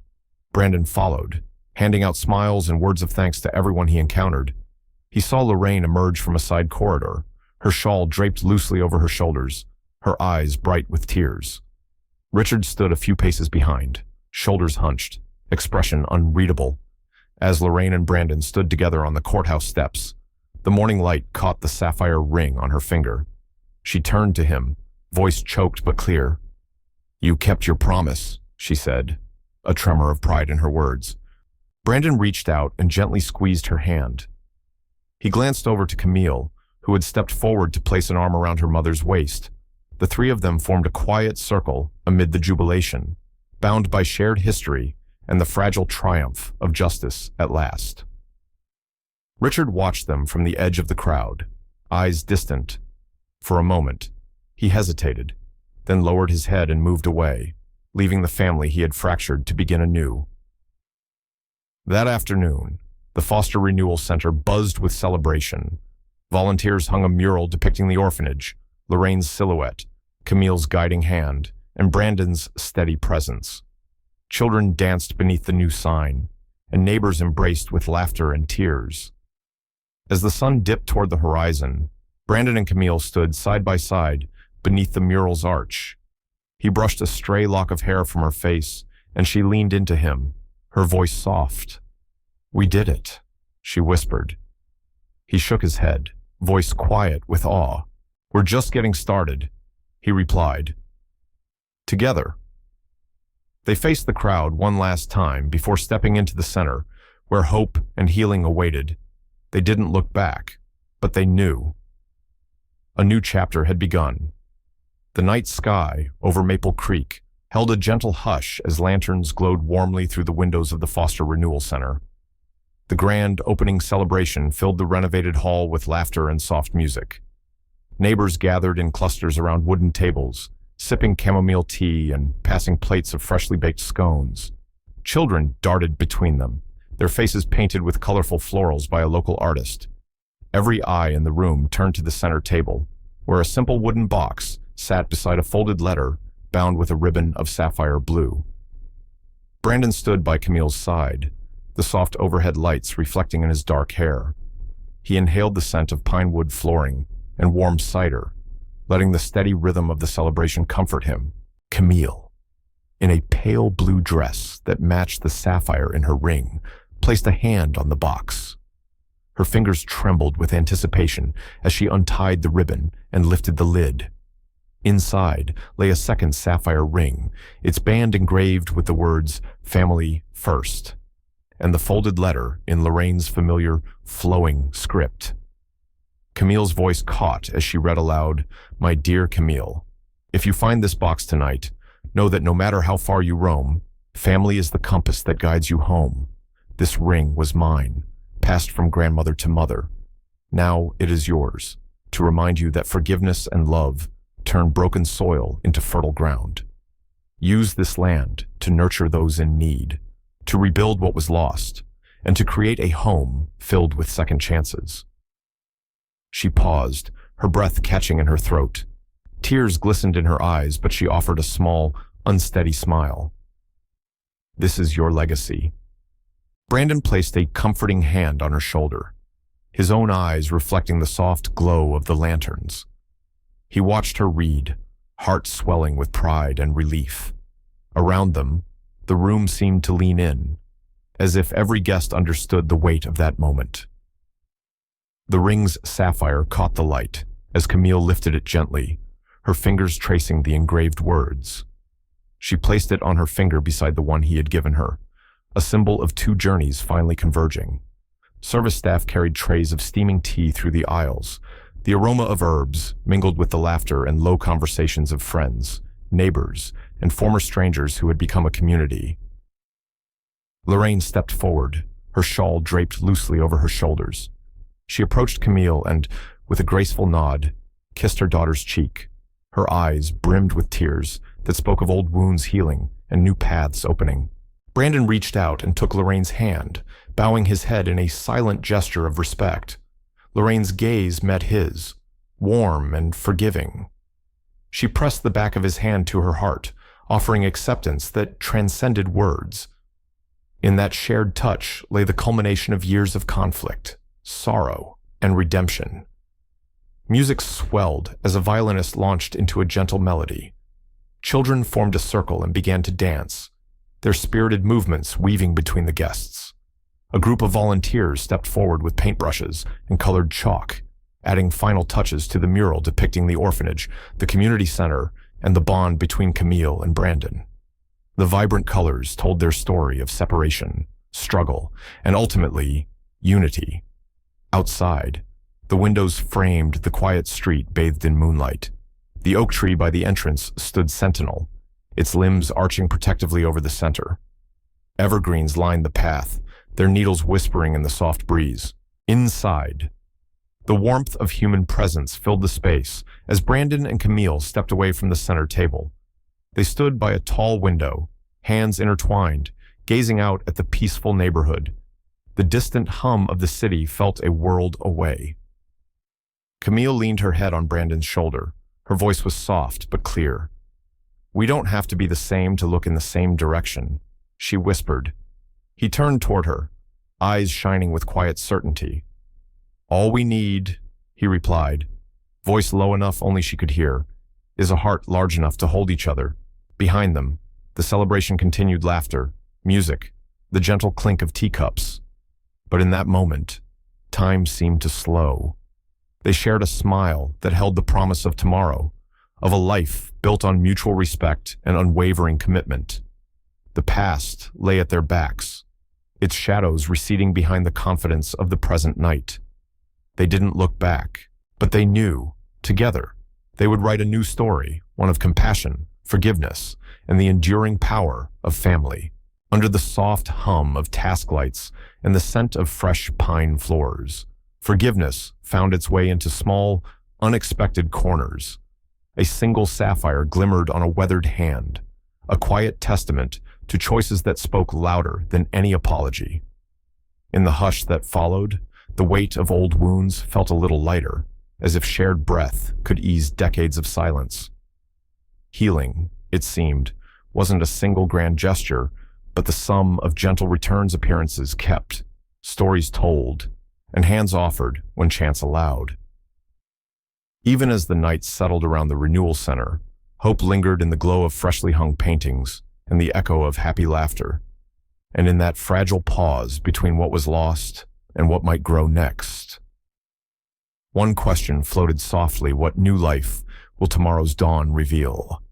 Brandon followed, handing out smiles and words of thanks to everyone he encountered. He saw Lorraine emerge from a side corridor, her shawl draped loosely over her shoulders, her eyes bright with tears. Richard stood a few paces behind, shoulders hunched, expression unreadable. As Lorraine and Brandon stood together on the courthouse steps, the morning light caught the sapphire ring on her finger. She turned to him, voice choked but clear. "You kept your promise," she said, a tremor of pride in her words. Brandon reached out and gently squeezed her hand. He glanced over to Camille, who had stepped forward to place an arm around her mother's waist. The three of them formed a quiet circle amid the jubilation, bound by shared history and the fragile triumph of justice at last. Richard watched them from the edge of the crowd, eyes distant. For a moment, he hesitated, then lowered his head and moved away, leaving the family he had fractured to begin anew. That afternoon, the Foster Renewal Center buzzed with celebration. Volunteers hung a mural depicting the orphanage, Lorraine's silhouette, Camille's guiding hand, and Brandon's steady presence. Children danced beneath the new sign, and neighbors embraced with laughter and tears. As the sun dipped toward the horizon, Brandon and Camille stood side by side beneath the mural's arch. He brushed a stray lock of hair from her face, and she leaned into him, her voice soft. "We did it," she whispered. He shook his head, voice quiet with awe. "We're just getting started," he replied. Together. They faced the crowd one last time before stepping into the center, where hope and healing awaited. They didn't look back, but they knew. A new chapter had begun. The night sky over Maple Creek held a gentle hush as lanterns glowed warmly through the windows of the Foster Renewal Center. The grand opening celebration filled the renovated hall with laughter and soft music. Neighbors gathered in clusters around wooden tables, sipping chamomile tea and passing plates of freshly baked scones. Children darted between them, their faces painted with colorful florals by a local artist. Every eye in the room turned to the center table, where a simple wooden box sat beside a folded letter bound with a ribbon of sapphire blue. Brandon stood by Camille's side, the soft overhead lights reflecting in his dark hair. He inhaled the scent of pine wood flooring and warm cider, letting the steady rhythm of the celebration comfort him. Camille, in a pale blue dress that matched the sapphire in her ring, placed a hand on the box. Her fingers trembled with anticipation as she untied the ribbon and lifted the lid. Inside lay a second sapphire ring, its band engraved with the words "Family First," and the folded letter in Lorraine's familiar, flowing script. Camille's voice caught as she read aloud, "My dear Camille, if you find this box tonight, know that no matter how far you roam, family is the compass that guides you home. This ring was mine, passed from grandmother to mother. Now it is yours, to remind you that forgiveness and love turn broken soil into fertile ground. Use this land to nurture those in need, to rebuild what was lost, and to create a home filled with second chances." She paused, her breath catching in her throat. Tears glistened in her eyes, but she offered a small, unsteady smile. "This is your legacy." Brandon placed a comforting hand on her shoulder, his own eyes reflecting the soft glow of the lanterns. He watched her read, heart swelling with pride and relief. Around them, the room seemed to lean in, as if every guest understood the weight of that moment. The ring's sapphire caught the light as Camille lifted it gently, her fingers tracing the engraved words. She placed it on her finger beside the one he had given her, a symbol of two journeys finally converging. Service staff carried trays of steaming tea through the aisles, The aroma of herbs mingled with the laughter and low conversations of friends, neighbors, and former strangers who had become a community. Lorraine stepped forward, her shawl draped loosely over her shoulders. She approached Camille and, with a graceful nod, kissed her daughter's cheek. Her eyes brimmed with tears that spoke of old wounds healing and new paths opening. Brandon reached out and took Lorraine's hand, bowing his head in a silent gesture of respect. Lorraine's gaze met his, warm and forgiving. She pressed the back of his hand to her heart, offering acceptance that transcended words. In that shared touch lay the culmination of years of conflict, sorrow, and redemption. Music swelled as a violinist launched into a gentle melody. Children formed a circle and began to dance, their spirited movements weaving between the guests. A group of volunteers stepped forward with paintbrushes and colored chalk, adding final touches to the mural depicting the orphanage, the community center, and the bond between Camille and Brandon. The vibrant colors told their story of separation, struggle, and ultimately, unity. Outside, the windows framed the quiet street bathed in moonlight. The oak tree by the entrance stood sentinel, its limbs arching protectively over the center. Evergreens lined the path, their needles whispering in the soft breeze. Inside, the warmth of human presence filled the space as Brandon and Camille stepped away from the center table. They stood by a tall window, hands intertwined, gazing out at the peaceful neighborhood. The distant hum of the city felt a world away. Camille leaned her head on Brandon's shoulder. Her voice was soft but clear. "We don't have to be the same to look in the same direction," she whispered. He turned toward her, eyes shining with quiet certainty. "All we need," he replied, voice low enough only she could hear, "is a heart large enough to hold each other." Behind them, the celebration continued: laughter, music, the gentle clink of teacups. But in that moment, time seemed to slow. They shared a smile that held the promise of tomorrow, of a life built on mutual respect and unwavering commitment. The past lay at their backs, its shadows receding behind the confidence of the present night. They didn't look back, but they knew, together, they would write a new story, one of compassion, forgiveness, and the enduring power of family. Under the soft hum of task lights and the scent of fresh pine floors, forgiveness found its way into small, unexpected corners. A single sapphire glimmered on a weathered hand, a quiet testament to choices that spoke louder than any apology. In the hush that followed, the weight of old wounds felt a little lighter, as if shared breath could ease decades of silence. Healing, it seemed, wasn't a single grand gesture, but the sum of gentle returns appearances kept, stories told, and hands offered when chance allowed. Even as the night settled around the renewal center, hope lingered in the glow of freshly hung paintings and the echo of happy laughter, and in that fragile pause between what was lost and what might grow next. One question floated softly: what new life will tomorrow's dawn reveal?